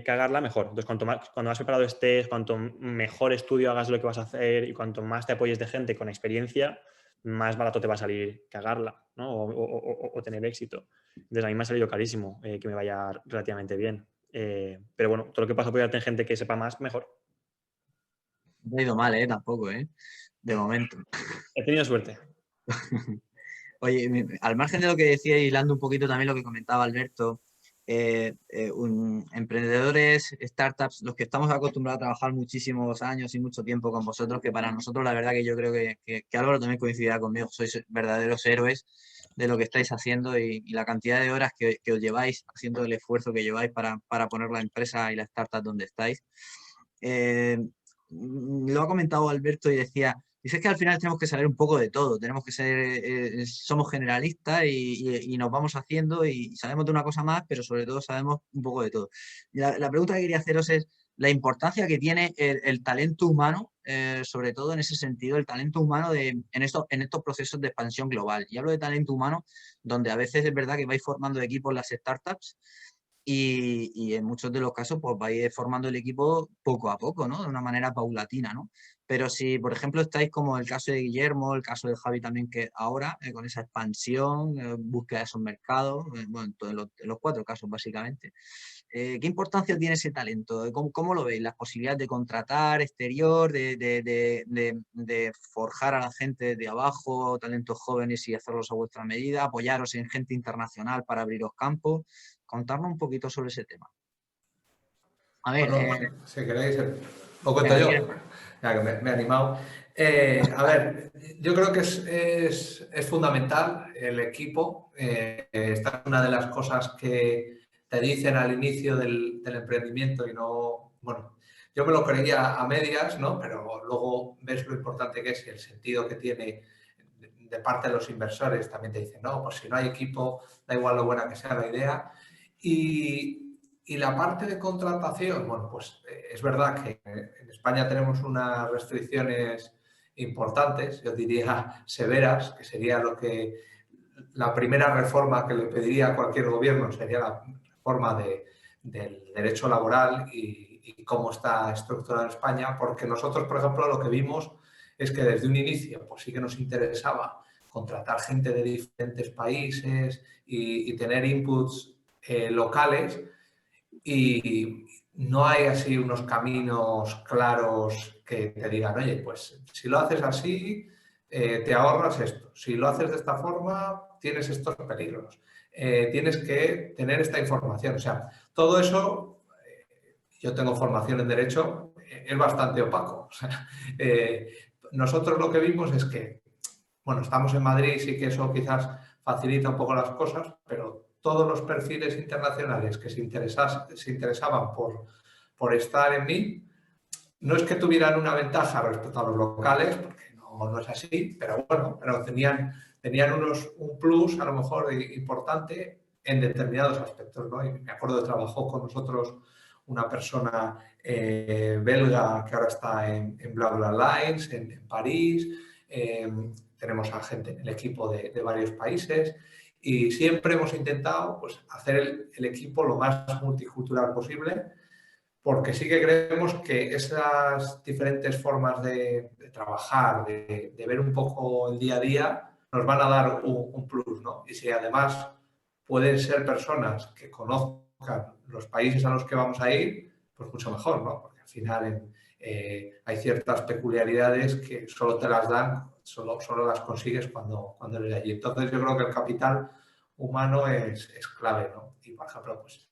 cagarla, mejor. Entonces, cuanto más preparado estés, cuanto mejor estudio hagas lo que vas a hacer y cuanto más te apoyes de gente con experiencia, más barato te va a salir cagarla, ¿no? O tener éxito. Entonces, a mí me ha salido carísimo que me vaya relativamente bien. Pero bueno, todo lo que puedas apoyarte en gente que sepa más, mejor. No ha ido mal, tampoco, de momento. He tenido suerte. Oye, al margen de lo que decía, hilando un poquito también lo que comentaba Alberto, emprendedores, startups, los que estamos acostumbrados a trabajar muchísimos años y mucho tiempo con vosotros, que para nosotros la verdad que yo creo que Álvaro también coincidirá conmigo, sois verdaderos héroes de lo que estáis haciendo y la cantidad de horas que os lleváis haciendo el esfuerzo que lleváis para poner la empresa y la startup donde estáis. Lo ha comentado Alberto y dice que al final tenemos que saber un poco de todo, tenemos que ser, somos generalistas y nos vamos haciendo y sabemos de una cosa más, pero sobre todo sabemos un poco de todo. Y la pregunta que quería haceros es la importancia que tiene el talento humano, sobre todo en ese sentido, el talento humano en estos procesos de expansión global. Y hablo de talento humano, donde a veces es verdad que vais formando equipos las startups, y en muchos de los casos pues vais formando el equipo poco a poco, ¿no? De una manera paulatina, ¿no? Pero si, por ejemplo, estáis como el caso de Guillermo, el caso de Javi también, que ahora, con esa expansión, búsqueda de esos mercados, bueno, en los 4 casos básicamente, ¿qué importancia tiene ese talento? ¿Cómo lo veis? ¿Las posibilidades de contratar exterior, de forjar a la gente de abajo, talentos jóvenes y hacerlos a vuestra medida, apoyaros en gente internacional para abriros campos? Contarnos un poquito sobre ese tema. A ver, bueno, si queréis, lo cuento yo, ya que me he animado. A ver, yo creo que es fundamental el equipo. Esta es una de las cosas que te dicen al inicio del emprendimiento y no, bueno, yo me lo creía a medias, ¿no? Pero luego ves lo importante que es y el sentido que tiene de parte de los inversores. También te dicen, no, pues si no hay equipo, da igual lo buena que sea la idea. Y la parte de contratación, bueno, pues es verdad que en España tenemos unas restricciones importantes, yo diría severas, que sería la primera reforma que le pediría a cualquier gobierno, sería la reforma del derecho laboral y cómo está estructurado en España, porque nosotros, por ejemplo, lo que vimos es que desde un inicio, pues sí que nos interesaba contratar gente de diferentes países y tener inputs locales, y no hay así unos caminos claros que te digan, oye, pues si lo haces así, te ahorras esto. Si lo haces de esta forma, tienes estos peligros. Tienes que tener esta información. O sea, todo eso, yo tengo formación en Derecho, es bastante opaco. O sea, nosotros lo que vimos es que, bueno, estamos en Madrid, sí que eso quizás facilita un poco las cosas, pero todos los perfiles internacionales que se interesaban por estar en mí, no es que tuvieran una ventaja respecto a los locales, porque como no es así, pero bueno, pero tenían un plus a lo mejor importante en determinados aspectos, ¿no? Y me acuerdo que trabajó con nosotros una persona belga que ahora está en BlaBlaLines, en París. Tenemos a gente en el equipo de varios países y siempre hemos intentado pues, hacer el equipo lo más multicultural posible, porque sí que creemos que esas diferentes formas de trabajar, de ver un poco el día a día, nos van a dar un plus, ¿no? Y si además pueden ser personas que conozcan los países a los que vamos a ir, pues mucho mejor, ¿no? Porque al final hay ciertas peculiaridades que solo te las dan, solo las consigues cuando eres de allí. Entonces yo creo que el capital humano es clave, ¿no? Y por ejemplo, pues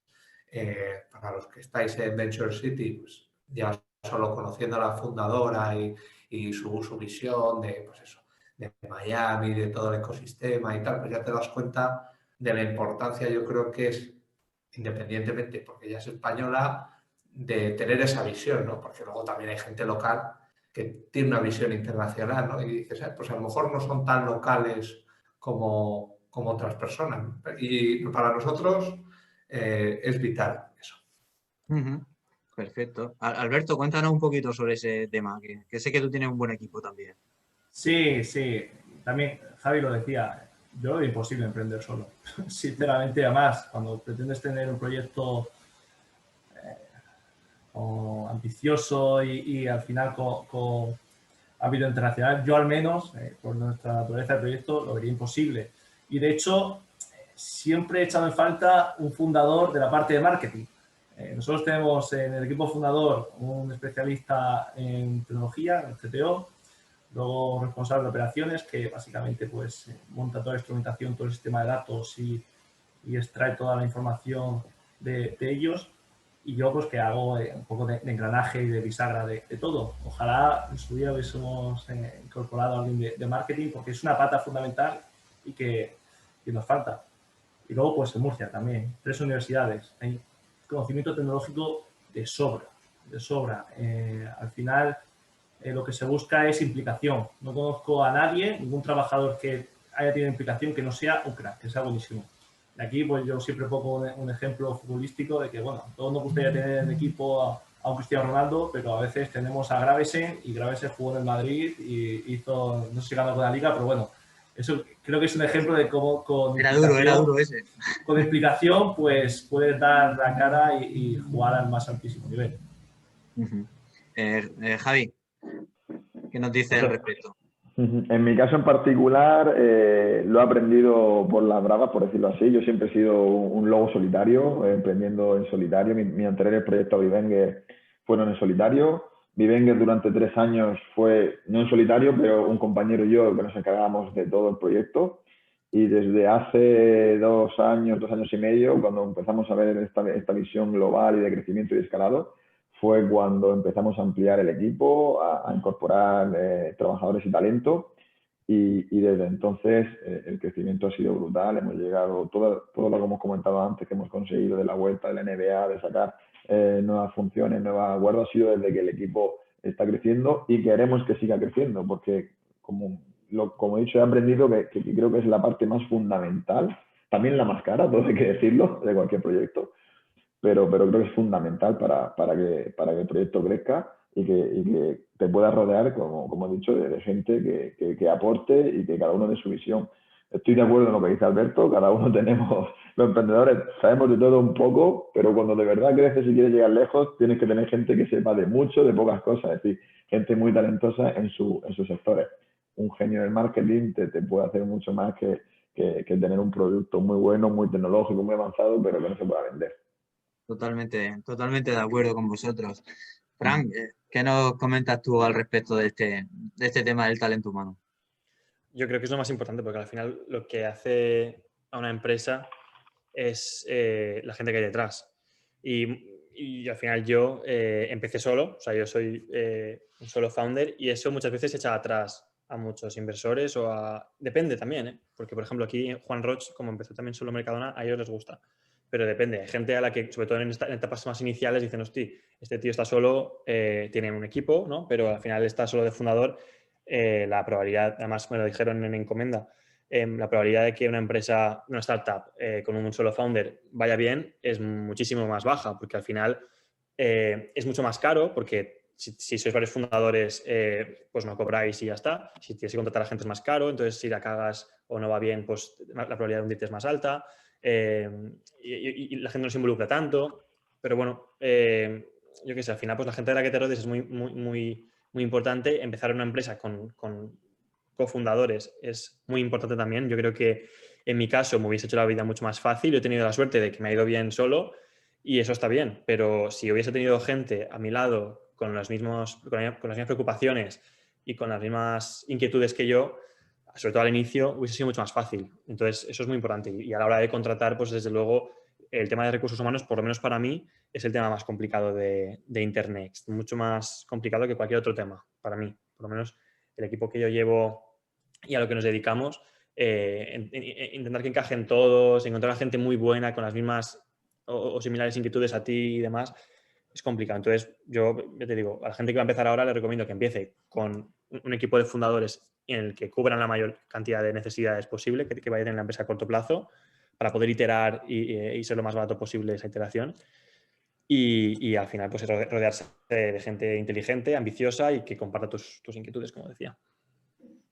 para los que estáis en Venture City, pues ya solo conociendo a la fundadora y su visión de, pues eso, de Miami, de todo el ecosistema y tal, pues ya te das cuenta de la importancia, yo creo que es, independientemente, porque ella es española, de tener esa visión, ¿no? Porque luego también hay gente local que tiene una visión internacional, ¿no? Y dices, pues a lo mejor no son tan locales como otras personas, ¿no? Y para nosotros es vital eso. Perfecto. Alberto, cuéntanos un poquito sobre ese tema, que sé que tú tienes un buen equipo también. Sí, sí. También Javi lo decía, yo lo veo imposible emprender solo. Sinceramente, además, cuando pretendes tener un proyecto ambicioso y al final con ámbito internacional, yo al menos, por nuestra naturaleza de proyecto, lo vería imposible. Y de hecho, siempre he echado en falta un fundador de la parte de marketing. Nosotros tenemos en el equipo fundador un especialista en tecnología, en el CTO, luego un responsable de operaciones que básicamente pues, monta toda la instrumentación, todo el sistema de datos y extrae toda la información de ellos. Y yo pues que hago un poco de engranaje y de bisagra de todo. Ojalá en su día hubiésemos incorporado a alguien de marketing porque es una pata fundamental y que nos falta. Y luego pues en Murcia también, 3 universidades, hay conocimiento tecnológico de sobra. Al final lo que se busca es implicación. No conozco a nadie, ningún trabajador que haya tenido implicación que no sea un crack, que sea buenísimo. Aquí pues yo siempre pongo un ejemplo futbolístico de que, bueno, todos nos gustaría tener en equipo a un Cristiano Ronaldo, pero a veces tenemos a Gravesen y Gravesen jugó en el Madrid y hizo, no sé si ganó con la Liga, pero bueno, eso creo que es un ejemplo de cómo Era duro ese. Con implicación pues puedes dar la cara y jugar al más altísimo nivel. Javi, ¿qué nos dices al respecto? En mi caso en particular, lo he aprendido por las bravas, por decirlo así. Yo siempre he sido un lobo solitario, emprendiendo en solitario. Mi anterior proyecto Vivenger fueron en solitario. Vivenger durante 3 años fue, no en solitario, pero un compañero y yo que nos encargábamos de todo el proyecto. Y desde hace 2 años, 2 años y medio, cuando empezamos a ver esta visión global y de crecimiento y escalado, fue cuando empezamos a ampliar el equipo, a incorporar trabajadores y talento y desde entonces el crecimiento ha sido brutal. Hemos llegado, todo lo que hemos comentado antes que hemos conseguido de la vuelta de la NBA, de sacar nuevas funciones, nuevos acuerdos, ha sido desde que el equipo está creciendo y queremos que siga creciendo porque como he dicho, he aprendido que creo que es la parte más fundamental, también la más cara, todo hay que decirlo, de cualquier proyecto. Pero creo que es fundamental para que el proyecto crezca y que te puedas rodear, como he dicho, de gente que aporte y que cada uno dé su visión. Estoy de acuerdo en lo que dice Alberto, cada uno tenemos, los emprendedores sabemos de todo un poco, pero cuando de verdad creces y quieres llegar lejos, tienes que tener gente que sepa de mucho, de pocas cosas, es decir, gente muy talentosa en sus sectores. Un genio del marketing te puede hacer mucho más que tener un producto muy bueno, muy tecnológico, muy avanzado, pero que no se pueda vender. Totalmente de acuerdo con vosotros. Fran, ¿qué nos comentas tú al respecto de este tema del talento humano? Yo creo que es lo más importante porque al final lo que hace a una empresa es la gente que hay detrás. Y al final yo empecé solo, o sea, yo soy un solo founder y eso muchas veces echa atrás a muchos inversores o a... Depende también, ¿eh? Porque, por ejemplo, aquí Juan Roch, como empezó también solo Mercadona, a ellos les gusta. Pero depende. Hay gente a la que, sobre todo en etapas más iniciales, dicen, hostia, este tío está solo, tiene un equipo, ¿no? Pero al final está solo de fundador. la probabilidad, además me lo dijeron en Encomenda, la probabilidad de que una empresa, una startup con un solo founder vaya bien es muchísimo más baja, porque al final es mucho más caro, porque si sois varios fundadores, pues no cobráis y ya está. Si tienes que contratar a gente es más caro, entonces si la cagas o no va bien, pues la probabilidad de hundirte es más alta, y la gente no se involucra tanto. Pero bueno, yo qué sé, al final pues la gente de la que te rodees es muy importante. Empezar una empresa con cofundadores es muy importante también. Yo creo que en mi caso me hubiese hecho la vida mucho más fácil. Yo he tenido la suerte de que me ha ido bien solo y eso está bien, pero si hubiese tenido gente a mi lado con las mismas preocupaciones y con las mismas inquietudes que yo, sobre todo al inicio, hubiese sido mucho más fácil. Entonces, eso es muy importante. Y a la hora de contratar, pues desde luego, el tema de recursos humanos, por lo menos para mí, es el tema más complicado de Internext. Mucho más complicado que cualquier otro tema, para mí. Por lo menos el equipo que yo llevo y a lo que nos dedicamos, intentar que encajen todos, encontrar a gente muy buena con las mismas o similares inquietudes a ti y demás, es complicado. Entonces, yo te digo, a la gente que va a empezar ahora le recomiendo que empiece con un equipo de fundadores en el que cubran la mayor cantidad de necesidades posible, que vaya a tener la empresa a corto plazo, para poder iterar y ser lo más barato posible esa iteración. Y al final, pues rodearse de gente inteligente, ambiciosa y que comparta tus inquietudes, como decía.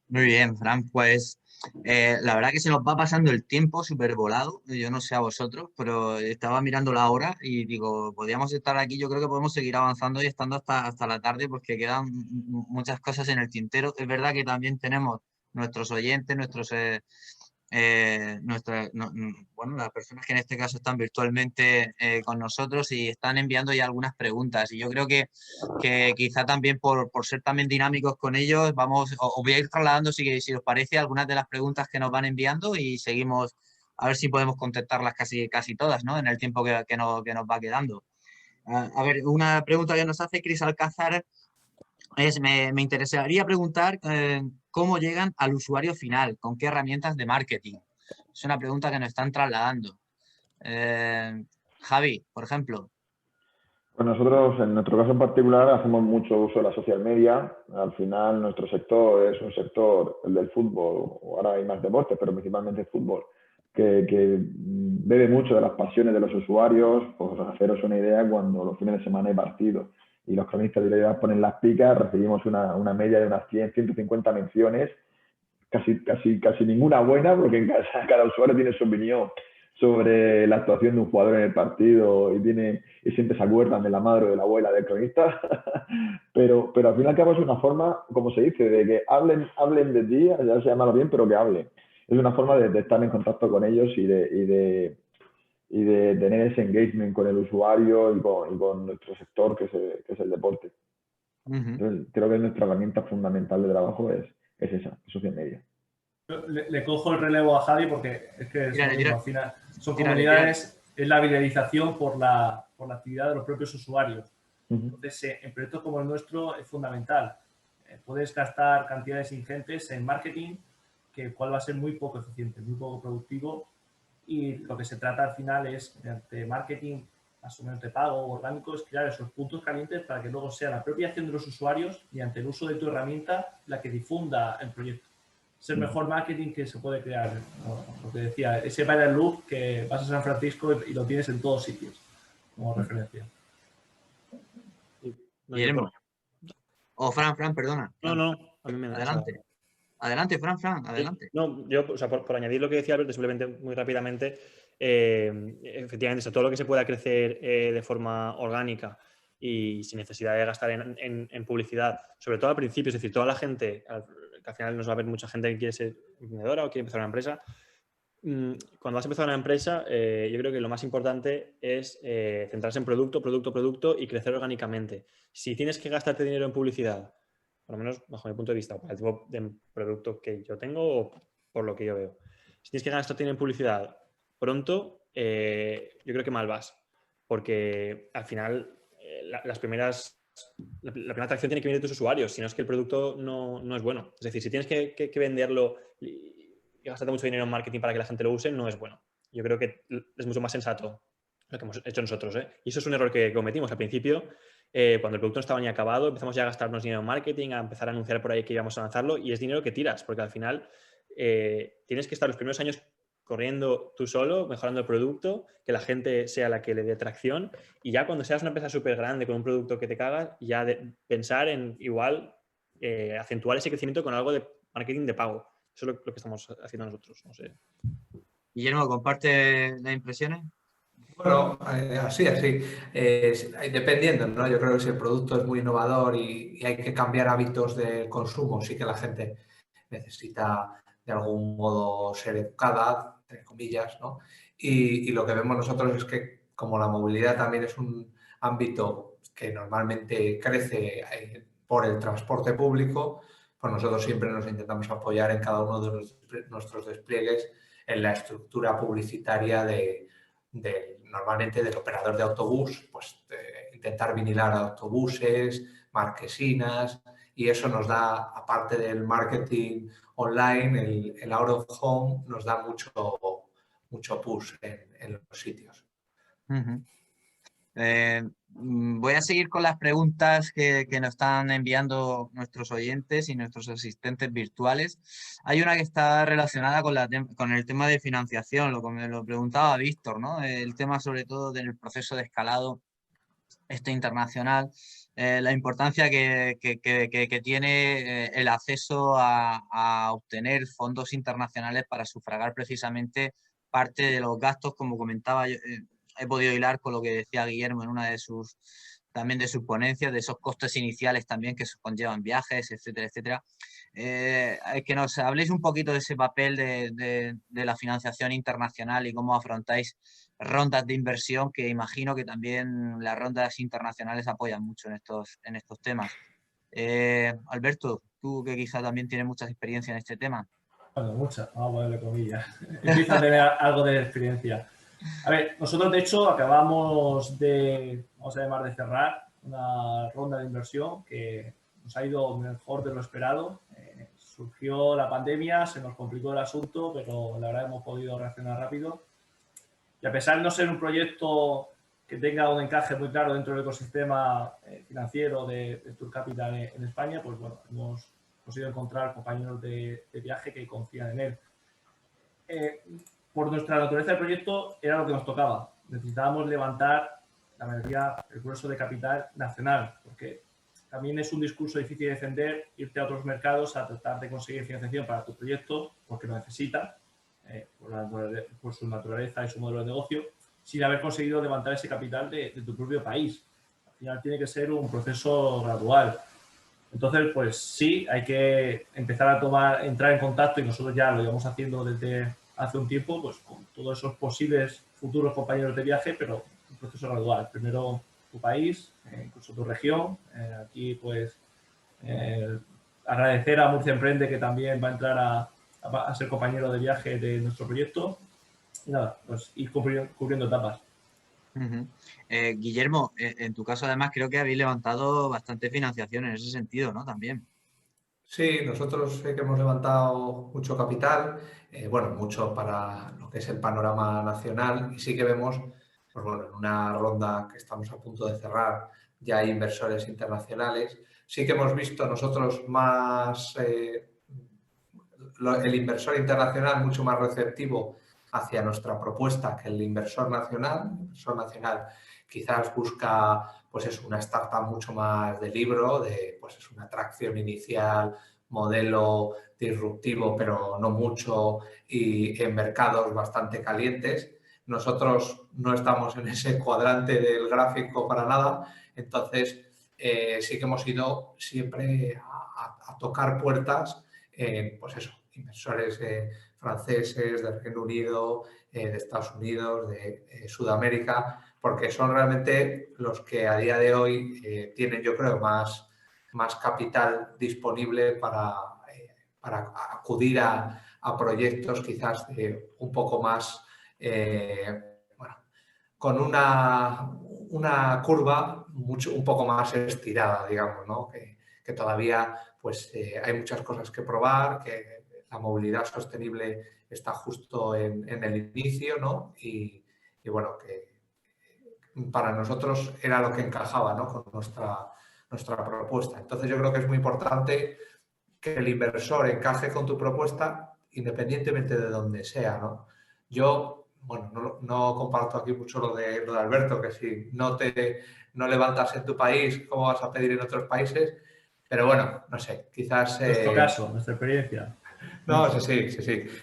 Muy bien, Fran, pues la verdad que se nos va pasando el tiempo súper volado. Yo no sé a vosotros, pero estaba mirando la hora y digo, podríamos estar aquí, yo creo que podemos seguir avanzando y estando hasta la tarde porque quedan muchas cosas en el tintero. Es verdad que también tenemos nuestros oyentes, bueno, las personas que en este caso están virtualmente con nosotros y están enviando ya algunas preguntas. Y yo creo que quizá también por ser también dinámicos con ellos, os voy a ir trasladando, si os parece, algunas de las preguntas que nos van enviando y seguimos a ver si podemos contestarlas casi todas, ¿no? En el tiempo que nos va quedando. A ver, una pregunta que nos hace Cris Alcázar es, me interesaría preguntar cómo llegan al usuario final, con qué herramientas de marketing. Es una pregunta que nos están trasladando. Javi, por ejemplo. Pues nosotros, en nuestro caso en particular, hacemos mucho uso de la social media. Al final, nuestro sector es un sector, el del fútbol, o ahora hay más deportes, pero principalmente fútbol, que bebe mucho de las pasiones de los usuarios. Pues haceros una idea, cuando los fines de semana hay partidos y los cronistas de la ponen las picas, recibimos una media de unas 100, 150 menciones, casi ninguna buena, porque en cada usuario tiene su opinión sobre la actuación de un jugador en el partido y siempre se acuerdan de la madre o de la abuela del cronista. pero al fin y al cabo es una forma, como se dice, de que hablen de ti, ya se llama bien, pero que hablen. Es una forma de estar en contacto con ellos y de tener ese engagement con el usuario y con nuestro sector, que es el deporte. Entonces, creo que nuestra herramienta fundamental de trabajo es esa, social media. Le cojo el relevo a Javi porque es que es lo mismo. Al final son comunidades, es la viralización por la actividad de los propios usuarios. Entonces, en proyectos como el nuestro es fundamental. Puedes gastar cantidades ingentes en marketing, que cual va a ser muy poco eficiente, muy poco productivo, y lo que se trata al final es, mediante marketing más o menos de pago o orgánico, es crear esos puntos calientes para que luego sea la propia acción de los usuarios, mediante el uso de tu herramienta, la que difunda el proyecto. Es el mejor marketing que se puede crear. Lo que decía, ese viral loop que vas a San Francisco y lo tienes en todos sitios como referencia. Guillermo. O Fran, perdona. No, a mí me da. Adelante. Adelante, Fran, adelante. No, yo, o sea, por añadir lo que decía Alberto, simplemente muy rápidamente, efectivamente, todo lo que se pueda crecer de forma orgánica y sin necesidad de gastar en publicidad, sobre todo al principio, es decir, toda la gente, que al final nos va a ver mucha gente que quiere ser emprendedora o quiere empezar una empresa. Cuando vas a empezar una empresa, yo creo que lo más importante es centrarse en producto y crecer orgánicamente. Si tienes que gastarte dinero en publicidad, por lo menos bajo mi punto de vista, para el tipo de producto que yo tengo o por lo que yo veo, si tienes que gastarte dinero en publicidad pronto, yo creo que mal vas, porque al final la primera atracción tiene que venir de tus usuarios, si no es que el producto no es bueno. Es decir, si tienes que venderlo y gastarte mucho dinero en marketing para que la gente lo use, no es bueno. Yo creo que es mucho más sensato lo que hemos hecho nosotros, ¿eh? Y eso es un error que cometimos al principio. cuando el producto no estaba ni acabado, empezamos ya a gastarnos dinero en marketing, a empezar a anunciar por ahí que íbamos a lanzarlo, y es dinero que tiras, porque al final tienes que estar los primeros años corriendo tú solo, mejorando el producto, que la gente sea la que le dé tracción, y ya cuando seas una empresa súper grande con un producto que te cagas, ya pensar en igual acentuar ese crecimiento con algo de marketing de pago. Eso es lo que estamos haciendo nosotros, no sé. Guillermo, ¿comparte las impresiones? Bueno, así. Dependiendo, ¿no? Yo creo que si el producto es muy innovador y hay que cambiar hábitos de consumo, sí que la gente necesita de algún modo ser educada, entre comillas, ¿no? Y lo que vemos nosotros es que como la movilidad también es un ámbito que normalmente crece por el transporte público, pues nosotros siempre nos intentamos apoyar en cada uno de nuestros despliegues en la estructura publicitaria normalmente del operador de autobús, pues intentar vinilar autobuses, marquesinas, y eso nos da, aparte del marketing online, el out of home nos da mucho push en los sitios. Voy a seguir con las preguntas que nos están enviando nuestros oyentes y nuestros asistentes virtuales. Hay una que está relacionada con el tema de financiación, lo que me lo preguntaba Víctor, ¿no? El tema sobre todo del proceso de escalado internacional, la importancia que tiene el acceso a obtener fondos internacionales para sufragar precisamente parte de los gastos, como comentaba yo. He podido hilar con lo que decía Guillermo en una de sus ponencias, de esos costes iniciales también que conllevan viajes, etcétera, etcétera. Que nos habléis un poquito de ese papel de la financiación internacional y cómo afrontáis rondas de inversión, que imagino que también las rondas internacionales apoyan mucho en estos temas. Alberto, tú que quizá también tienes mucha experiencia en este tema. Bueno, muchas, vamos a ponerle comillas. Empiezo a tener algo de experiencia. A ver, nosotros de hecho acabamos de, vamos a llamar de cerrar una ronda de inversión que nos ha ido mejor de lo esperado. Surgió la pandemia, se nos complicó el asunto, pero la verdad hemos podido reaccionar rápido. Y a pesar de no ser un proyecto que tenga un encaje muy claro dentro del ecosistema financiero de Tour Capital en España, pues bueno, hemos conseguido encontrar compañeros de viaje que confían en él. Por nuestra naturaleza del proyecto era lo que nos tocaba. Necesitábamos levantar la mayoría, el grueso de capital nacional, porque también es un discurso difícil de defender, irte a otros mercados a tratar de conseguir financiación para tu proyecto, porque lo necesitas, por su naturaleza y su modelo de negocio, sin haber conseguido levantar ese capital de tu propio país. Al final tiene que ser un proceso gradual. Entonces, pues sí, hay que empezar a entrar en contacto, y nosotros ya lo íbamos haciendo desde hace un tiempo, pues con todos esos posibles futuros compañeros de viaje, pero un proceso gradual. Primero tu país, incluso tu región. Aquí, pues, agradecer a Murcia Emprende, que también va a entrar a ser compañero de viaje de nuestro proyecto. Y nada, pues ir cubriendo etapas. Guillermo, en tu caso además creo que habéis levantado bastante financiación en ese sentido, ¿no? También. Sí, nosotros que hemos levantado mucho capital, bueno, mucho para lo que es el panorama nacional, y sí que vemos, pues bueno, en una ronda que estamos a punto de cerrar, ya hay inversores internacionales. Sí que hemos visto nosotros más, el inversor internacional mucho más receptivo hacia nuestra propuesta que el inversor nacional. El inversor nacional quizás busca, pues es una startup mucho más de libro, pues es una atracción inicial, modelo disruptivo, pero no mucho, y en mercados bastante calientes. Nosotros no estamos en ese cuadrante del gráfico para nada, entonces sí que hemos ido siempre a tocar puertas, pues eso, inversores franceses, del Reino Unido, de Estados Unidos, de Sudamérica, porque son realmente los que a día de hoy tienen, yo creo, más capital disponible para acudir a proyectos quizás un poco más, bueno, con una curva un poco más estirada, digamos, ¿no? Que todavía pues, hay muchas cosas que probar, que la movilidad sostenible está justo en el inicio, ¿no? Y bueno, para nosotros era lo que encajaba, ¿no? Con nuestra propuesta. Entonces yo creo que es muy importante que el inversor encaje con tu propuesta independientemente de donde sea, ¿no? Yo, bueno, no comparto aquí mucho lo de Alberto, que si no levantas en tu país, ¿cómo vas a pedir en otros países? Pero bueno, no sé, quizás... Nuestro caso, nuestra experiencia. No, sí.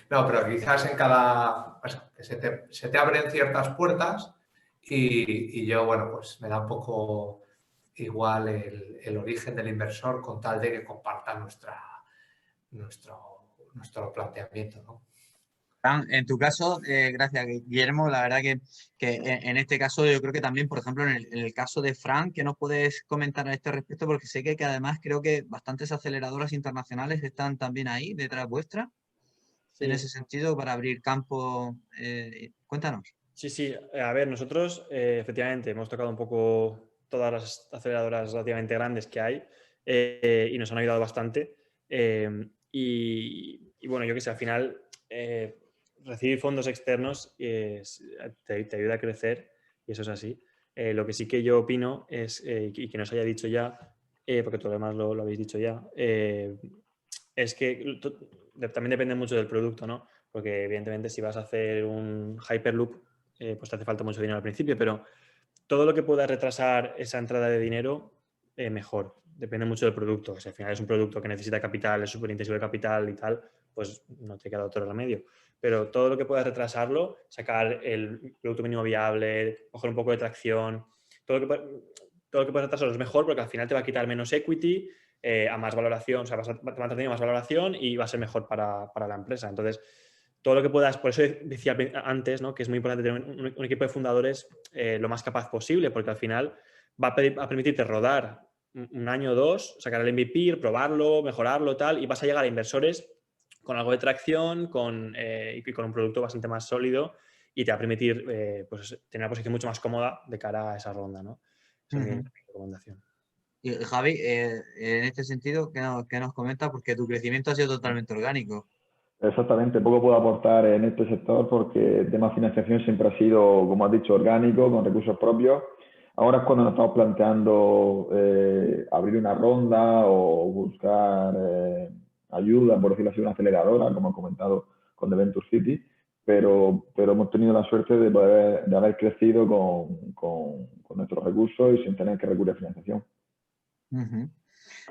No, pero quizás en cada... Pues, que se te abren ciertas puertas y yo, bueno, pues me da un poco igual el origen del inversor con tal de que comparta nuestro planteamiento, ¿no? En tu caso, gracias Guillermo, la verdad que en este caso yo creo que también, por ejemplo, en el caso de Frank, ¿qué nos puedes comentar a este respecto? Porque sé que además creo que bastantes aceleradoras internacionales están también ahí detrás vuestra, en ese sentido, para abrir campo. Cuéntanos. Sí. A ver, nosotros efectivamente hemos tocado un poco todas las aceleradoras relativamente grandes que hay y nos han ayudado bastante. Y bueno, yo que sé, al final recibir fondos externos te ayuda a crecer y eso es así. Lo que sí que yo opino es, y que nos haya dicho ya, porque todo lo demás lo habéis dicho ya, es que también depende mucho del producto, ¿no? Porque evidentemente si vas a hacer un Hyperloop, pues te hace falta mucho dinero al principio, pero todo lo que pueda retrasar esa entrada de dinero, mejor. Depende mucho del producto. Si al final es un producto que necesita capital, es súper intensivo de capital y tal, pues no te queda otro remedio. Pero todo lo que puedas retrasarlo, sacar el producto mínimo viable, coger un poco de tracción, todo lo que puedas retrasarlo es mejor porque al final te va a quitar menos equity, a más valoración, o sea, te va a tener más valoración y va a ser mejor para la empresa. Entonces, todo lo que puedas, por eso decía antes, ¿no? Que es muy importante tener un equipo de fundadores lo más capaz posible, porque al final va a permitirte rodar un año o dos, sacar el MVP, probarlo, mejorarlo, tal, y vas a llegar a inversores con algo de tracción y con un producto bastante más sólido y te va a permitir pues, tener una posición mucho más cómoda de cara a esa ronda, ¿no? Esa es mi recomendación. Y Javi, en este sentido, ¿qué nos comentas? Porque tu crecimiento ha sido totalmente orgánico. Exactamente, poco puedo aportar en este sector porque el tema de financiación siempre ha sido, como has dicho, orgánico, con recursos propios. Ahora es cuando nos estamos planteando abrir una ronda o buscar ayuda, por decirlo así, una aceleradora, como he comentado con The Venture City, pero hemos tenido la suerte de haber crecido con nuestros recursos y sin tener que recurrir a financiación.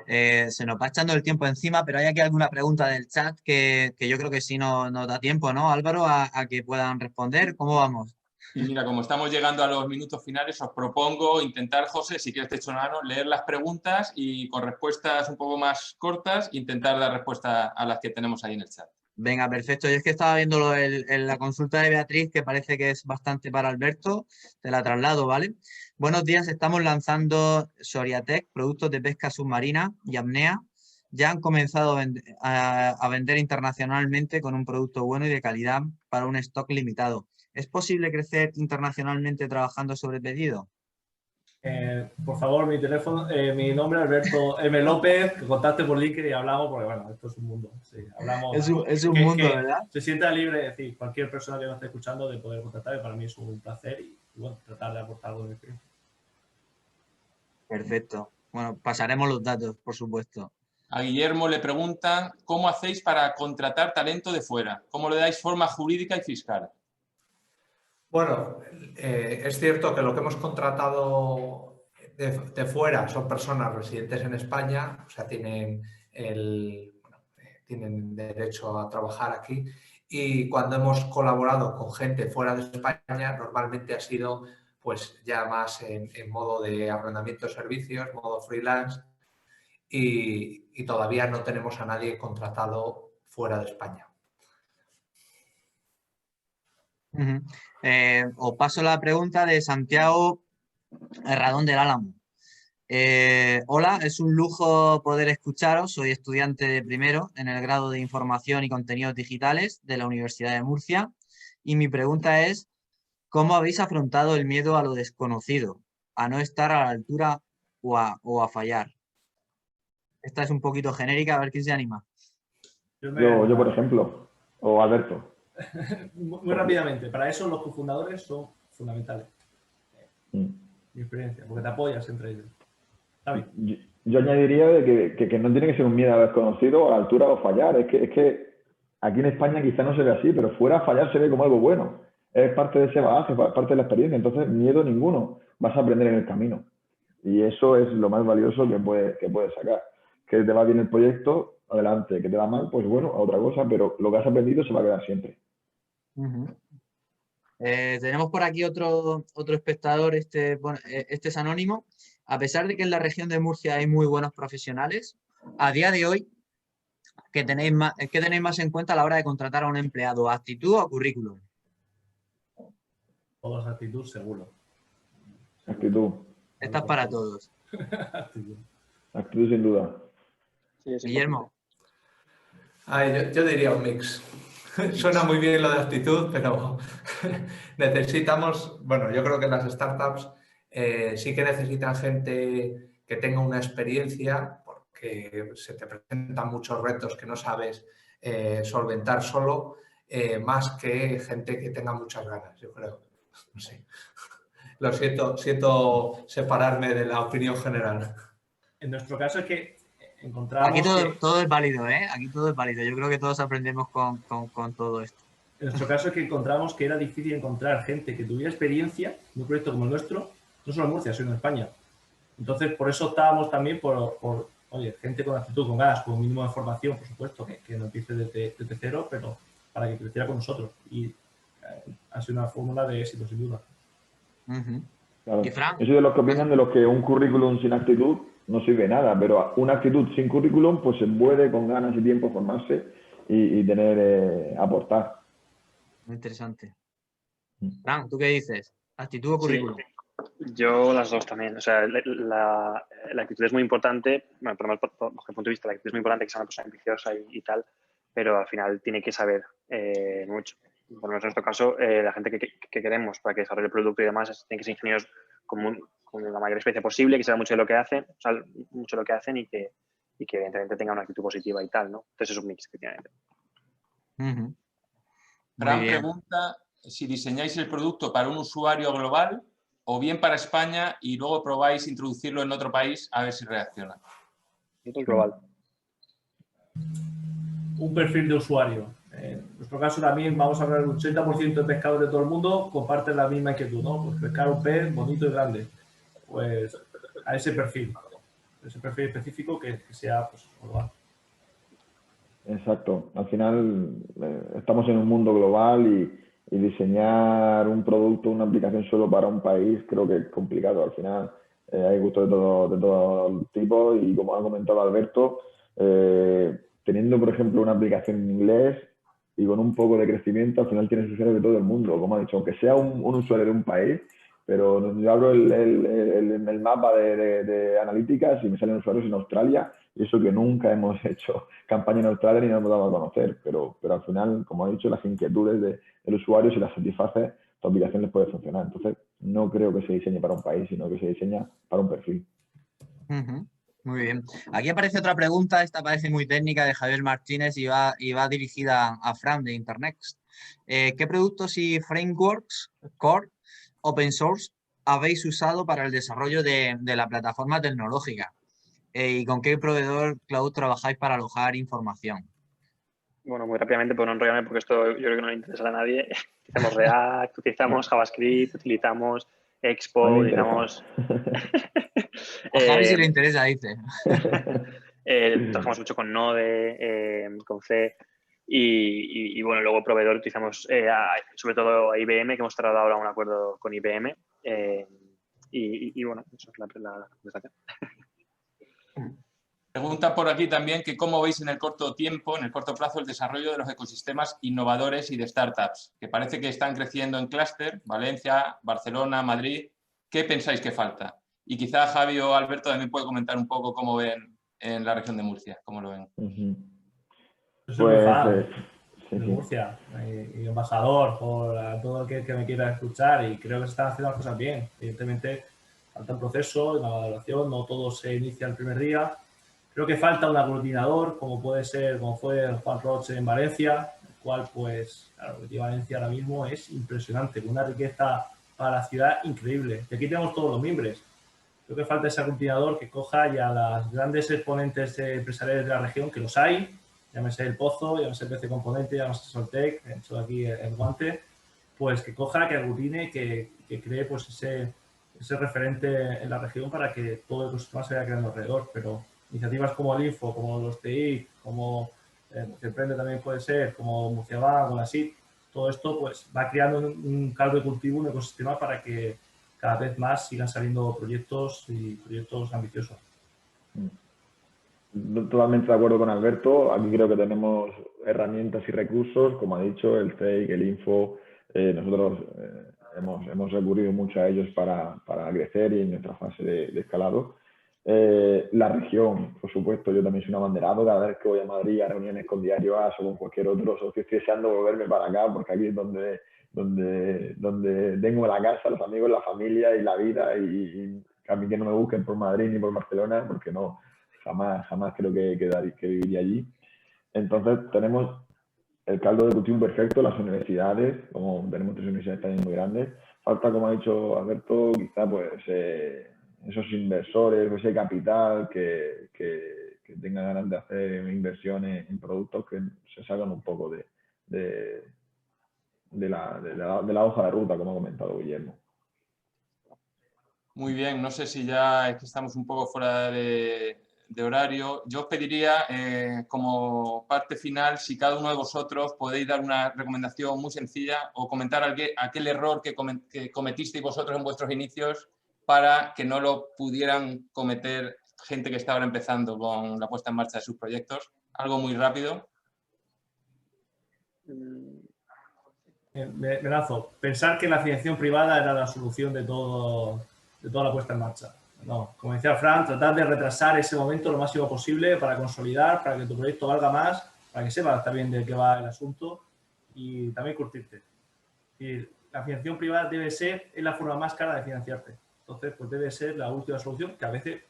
Se nos va echando el tiempo encima, pero hay aquí alguna pregunta del chat que yo creo que sí nos da tiempo, ¿no, Álvaro? A que puedan responder. ¿Cómo vamos? Y mira, como estamos llegando a los minutos finales, os propongo intentar, José, si quieres te echo una mano, leer las preguntas y con respuestas un poco más cortas, intentar dar respuesta a las que tenemos ahí en el chat. Venga, perfecto. Yo es que estaba viendo en la consulta de Beatriz, que parece que es bastante para Alberto. Te la traslado, ¿vale? Buenos días, estamos lanzando Soriatec, productos de pesca submarina y apnea. Ya han comenzado a vender internacionalmente con un producto bueno y de calidad para un stock limitado. ¿Es posible crecer internacionalmente trabajando sobre pedido? Por favor, mi teléfono, mi nombre es Alberto M. López, que contacte por LinkedIn y hablamos, porque bueno, esto es un mundo. Sí, hablamos, es un mundo, ¿verdad? Se sienta libre, es decir, cualquier persona que nos esté escuchando de poder contactar, para mí es un placer y bueno, tratar de aportar algo de experiencia. Perfecto. Bueno, pasaremos los datos, por supuesto. A Guillermo le preguntan, ¿cómo hacéis para contratar talento de fuera? ¿Cómo le dais forma jurídica y fiscal? Bueno, es cierto que lo que hemos contratado de fuera son personas residentes en España, o sea, tienen derecho a trabajar aquí. Y cuando hemos colaborado con gente fuera de España, normalmente ha sido pues ya más en modo de arrendamiento de servicios, modo freelance, y todavía no tenemos a nadie contratado fuera de España. Os paso la pregunta de Santiago Herradón del Álamo. Hola, es un lujo poder escucharos. Soy estudiante de primero en el grado de Información y Contenidos Digitales de la Universidad de Murcia. Y mi pregunta es, ¿cómo habéis afrontado el miedo a lo desconocido, a no estar a la altura o a fallar? Esta es un poquito genérica, a ver quién se anima. Yo, por ejemplo, o Alberto. Muy rápidamente, para eso los cofundadores son fundamentales. Mi experiencia, porque te apoyas entre ellos. Yo añadiría de que no tiene que ser un miedo a desconocido, a la altura o fallar. Es que aquí en España quizá no se ve así, pero fuera fallar se ve como algo bueno. Es parte de ese bagaje, parte de la experiencia. Entonces, miedo ninguno. Vas a aprender en el camino. Y eso es lo más valioso que puedes sacar. Que te va bien el proyecto, adelante. Que te va mal, pues bueno, a otra cosa, pero lo que has aprendido se va a quedar siempre. Tenemos por aquí otro espectador, este es anónimo. A pesar de que en la región de Murcia hay muy buenos profesionales, a día de hoy, ¿qué tenéis más en cuenta a la hora de contratar a un empleado? ¿Actitud o currículum? Todos actitud, seguro. Actitud. Esta es para todos. Actitud sin duda. Sí, Guillermo. Yo diría un mix. Suena muy bien lo de actitud, pero necesitamos, bueno, yo creo que las startups sí que necesitan gente que tenga una experiencia, porque se te presentan muchos retos que no sabes solventar solo, más que gente que tenga muchas ganas, yo creo. No sé. Lo siento separarme de la opinión general. En nuestro caso es que encontramos... Aquí todo es válido, ¿eh? Aquí todo es válido. Yo creo que todos aprendemos con todo esto. En nuestro caso es que encontramos que era difícil encontrar gente que tuviera experiencia en un proyecto como el nuestro, no solo en Murcia, sino en España. Entonces, por eso optábamos también por oye, gente con actitud, con ganas, con un mínimo de formación, por supuesto, que no empiece desde cero, pero para que creciera con nosotros. Y ha sido una fórmula de éxito, sin duda. Claro. ¿Y Fran? Yo soy de los que opinan de los que un currículum sin actitud no sirve de nada, pero una actitud sin currículum pues se puede con ganas y tiempo formarse y tener, aportar. Muy interesante. Fran, ¿tú qué dices? ¿Actitud o currículum? Sí, yo las dos también. O sea, la actitud es muy importante, bueno, por lo menos bajo el punto de vista, la actitud es muy importante, que sea una persona ambiciosa y tal, pero al final tiene que saber mucho. Por lo menos en nuestro caso, la gente que queremos para que desarrolle el producto y demás tiene que ser ingenieros con la mayor experiencia posible, que sepa mucho de lo que hacen, o sea, mucho de lo que hacen y que evidentemente tenga una actitud positiva y tal, ¿no? Entonces es un mix, efectivamente. Fran pregunta si diseñáis el producto para un usuario global o bien para España y luego probáis introducirlo en otro país a ver si reacciona. Esto es global. Un perfil de usuario. En nuestro caso también vamos a hablar del 80% de pescadores de todo el mundo comparten la misma inquietud, ¿no? Pues pescar un pez bonito y grande. Pues a ese perfil específico que sea pues, global. Exacto. Al final estamos en un mundo global y diseñar un producto, una aplicación solo para un país creo que es complicado. Al final hay gustos de todo tipo y como ha comentado Alberto, teniendo por ejemplo una aplicación en inglés y con un poco de crecimiento, al final tienes usuarios de todo el mundo, como ha dicho, aunque sea un usuario de un país, pero yo abro el mapa de analíticas y me salen usuarios en Australia, y eso que nunca hemos hecho campaña en Australia ni nos hemos dado a conocer, pero al final, como ha dicho, las inquietudes del usuario, si las satisface, tu aplicación les puede funcionar. Entonces, no creo que se diseñe para un país, sino que se diseña para un perfil. Muy bien. Aquí aparece otra pregunta, esta parece muy técnica, de Javier Martínez y va dirigida a Fran de Internext. ¿Qué productos y frameworks core open source habéis usado para el desarrollo de la plataforma tecnológica? ¿Y con qué proveedor cloud trabajáis para alojar información? Bueno, muy rápidamente, por no enrollarme, porque esto yo creo que no le interesa a nadie. Utilizamos React, utilizamos JavaScript, utilizamos Expo, utilizamos... A Javi si le interesa, dice. Trabajamos mucho con Node, con C y bueno, luego proveedor utilizamos sobre todo a IBM, que hemos tratado ahora un acuerdo con IBM y bueno, eso es la conversación. Pregunta por aquí también que cómo veis en el corto plazo, el desarrollo de los ecosistemas innovadores y de startups, que parece que están creciendo en clúster, Valencia, Barcelona, Madrid. ¿Qué pensáis que falta? Y quizá Javi o Alberto también puede comentar un poco cómo ven en la región de Murcia, cómo lo ven. Yo soy muy fan de Murcia y embajador por todo el que me quiera escuchar y creo que se están haciendo las cosas bien. Evidentemente falta un proceso, una valoración, no todo se inicia el primer día. Creo que falta un aglutinador, como fue Juan Roche en Valencia, el cual, pues, claro, lo que tiene Valencia ahora mismo es impresionante, con una riqueza para la ciudad increíble. Y aquí tenemos todos los mimbres. Creo que falta ese aglutinador que coja ya las grandes exponentes empresariales de la región, que los hay, llámese El Pozo, llámese el PC Componente, llámese Soltec, he hecho aquí el guante, pues que coja, que aglutine, que cree pues ese referente en la región para que todo el ecosistema se vaya creando alrededor. Pero iniciativas como el Info, como los TI, como Murcia Emprende también puede ser, como Murcia Va, o la SIT, todo esto pues va creando un caldo de cultivo, un ecosistema para que cada vez más sigan saliendo proyectos y proyectos ambiciosos. Totalmente de acuerdo con Alberto. Aquí creo que tenemos herramientas y recursos, como ha dicho, el CEIC, el Info. Nosotros hemos recurrido mucho a ellos para crecer y en nuestra fase de escalado. La región, por supuesto, yo también soy un abanderado. Cada vez que voy a Madrid a reuniones con Diario As o con cualquier otro socio, estoy deseando volverme para acá, porque aquí es donde tengo la casa, los amigos, la familia y la vida, y a mí que no me busquen por Madrid ni por Barcelona, porque no, jamás creo que viviría allí. Entonces tenemos el caldo de cultivo perfecto, las universidades, como tenemos 3 universidades también muy grandes. Falta, como ha dicho Alberto, quizá pues esos inversores, ese capital que tenga ganas de hacer inversiones en productos que se salgan un poco de la hoja de ruta, como ha comentado Guillermo. Muy bien, no sé si ya es que estamos un poco fuera de horario. Yo os pediría, como parte final, si cada uno de vosotros podéis dar una recomendación muy sencilla o comentar aquel error que cometisteis vosotros en vuestros inicios para que no lo pudieran cometer gente que está ahora empezando con la puesta en marcha de sus proyectos. Algo muy rápido. Me lanzo. Pensar que la financiación privada era la solución de toda la puesta en marcha. No, como decía Fran, tratar de retrasar ese momento lo máximo posible para consolidar, para que tu proyecto valga más, para que sepas también de qué va el asunto y también curtirte. Y la financiación privada es la forma más cara de financiarte. Entonces, pues debe ser la última solución, que a veces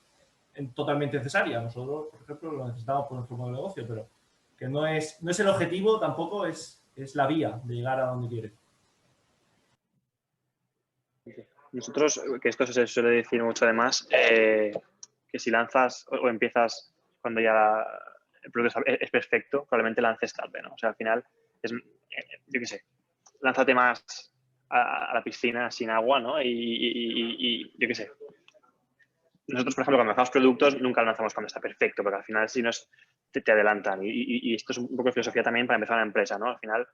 es totalmente necesaria. Nosotros, por ejemplo, lo necesitamos por nuestro modelo de negocio, pero que no es el objetivo, tampoco es la vía de llegar a donde quieres. Nosotros, que esto se suele decir mucho además, que si lanzas o empiezas cuando ya el producto es perfecto, probablemente lances tarde, ¿no? O sea, al final, yo qué sé, lánzate más a la piscina sin agua, ¿no? Y yo qué sé. Nosotros, por ejemplo, cuando lanzamos productos, nunca lo lanzamos cuando está perfecto, porque al final si no te adelantan. Y esto es un poco de filosofía también para empezar una empresa, ¿no? Al final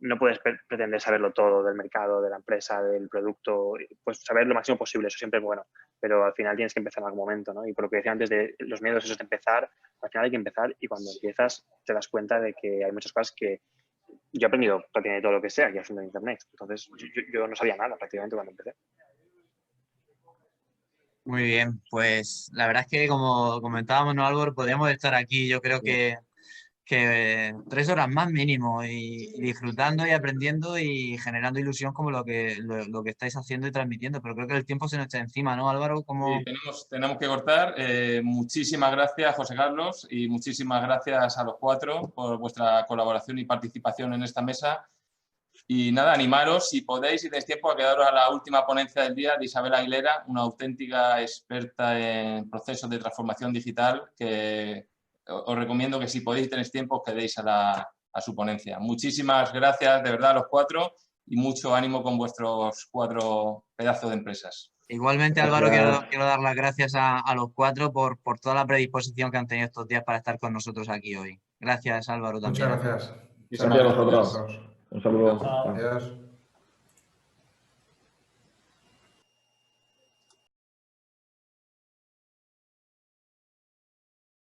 no puedes pretender saberlo todo del mercado, de la empresa, del producto. Pues saber lo máximo posible, eso siempre es bueno. Pero al final tienes que empezar en algún momento, ¿no? Y por lo que decía antes de los miedos esos de empezar, al final hay que empezar y cuando empiezas te das cuenta de que hay muchas cosas que yo he aprendido prácticamente todo lo que sé aquí haciendo Internet. Entonces yo no sabía nada prácticamente cuando empecé. Muy bien, pues la verdad es que como comentábamos, ¿no, Álvaro? Podríamos estar aquí, yo creo que 3 horas más mínimo y disfrutando y aprendiendo y generando ilusión como lo que estáis haciendo y transmitiendo, pero creo que el tiempo se nos está encima, ¿no, Álvaro? Sí, tenemos que cortar. Muchísimas gracias, José Carlos, y muchísimas gracias a los 4 por vuestra colaboración y participación en esta mesa. Y nada, animaros, si podéis y tenéis tiempo, a quedaros a la última ponencia del día de Isabel Aguilera, una auténtica experta en procesos de transformación digital, que os recomiendo que si podéis y tenéis tiempo, os quedéis a su ponencia. Muchísimas gracias, de verdad, a los 4 y mucho ánimo con vuestros 4 pedazos de empresas. Igualmente, Álvaro, quiero dar las gracias a los 4 por toda la predisposición que han tenido estos días para estar con nosotros aquí hoy. Gracias, Álvaro, también. Muchas gracias. Gracias a vosotros. Un saludo. Chao. Adiós.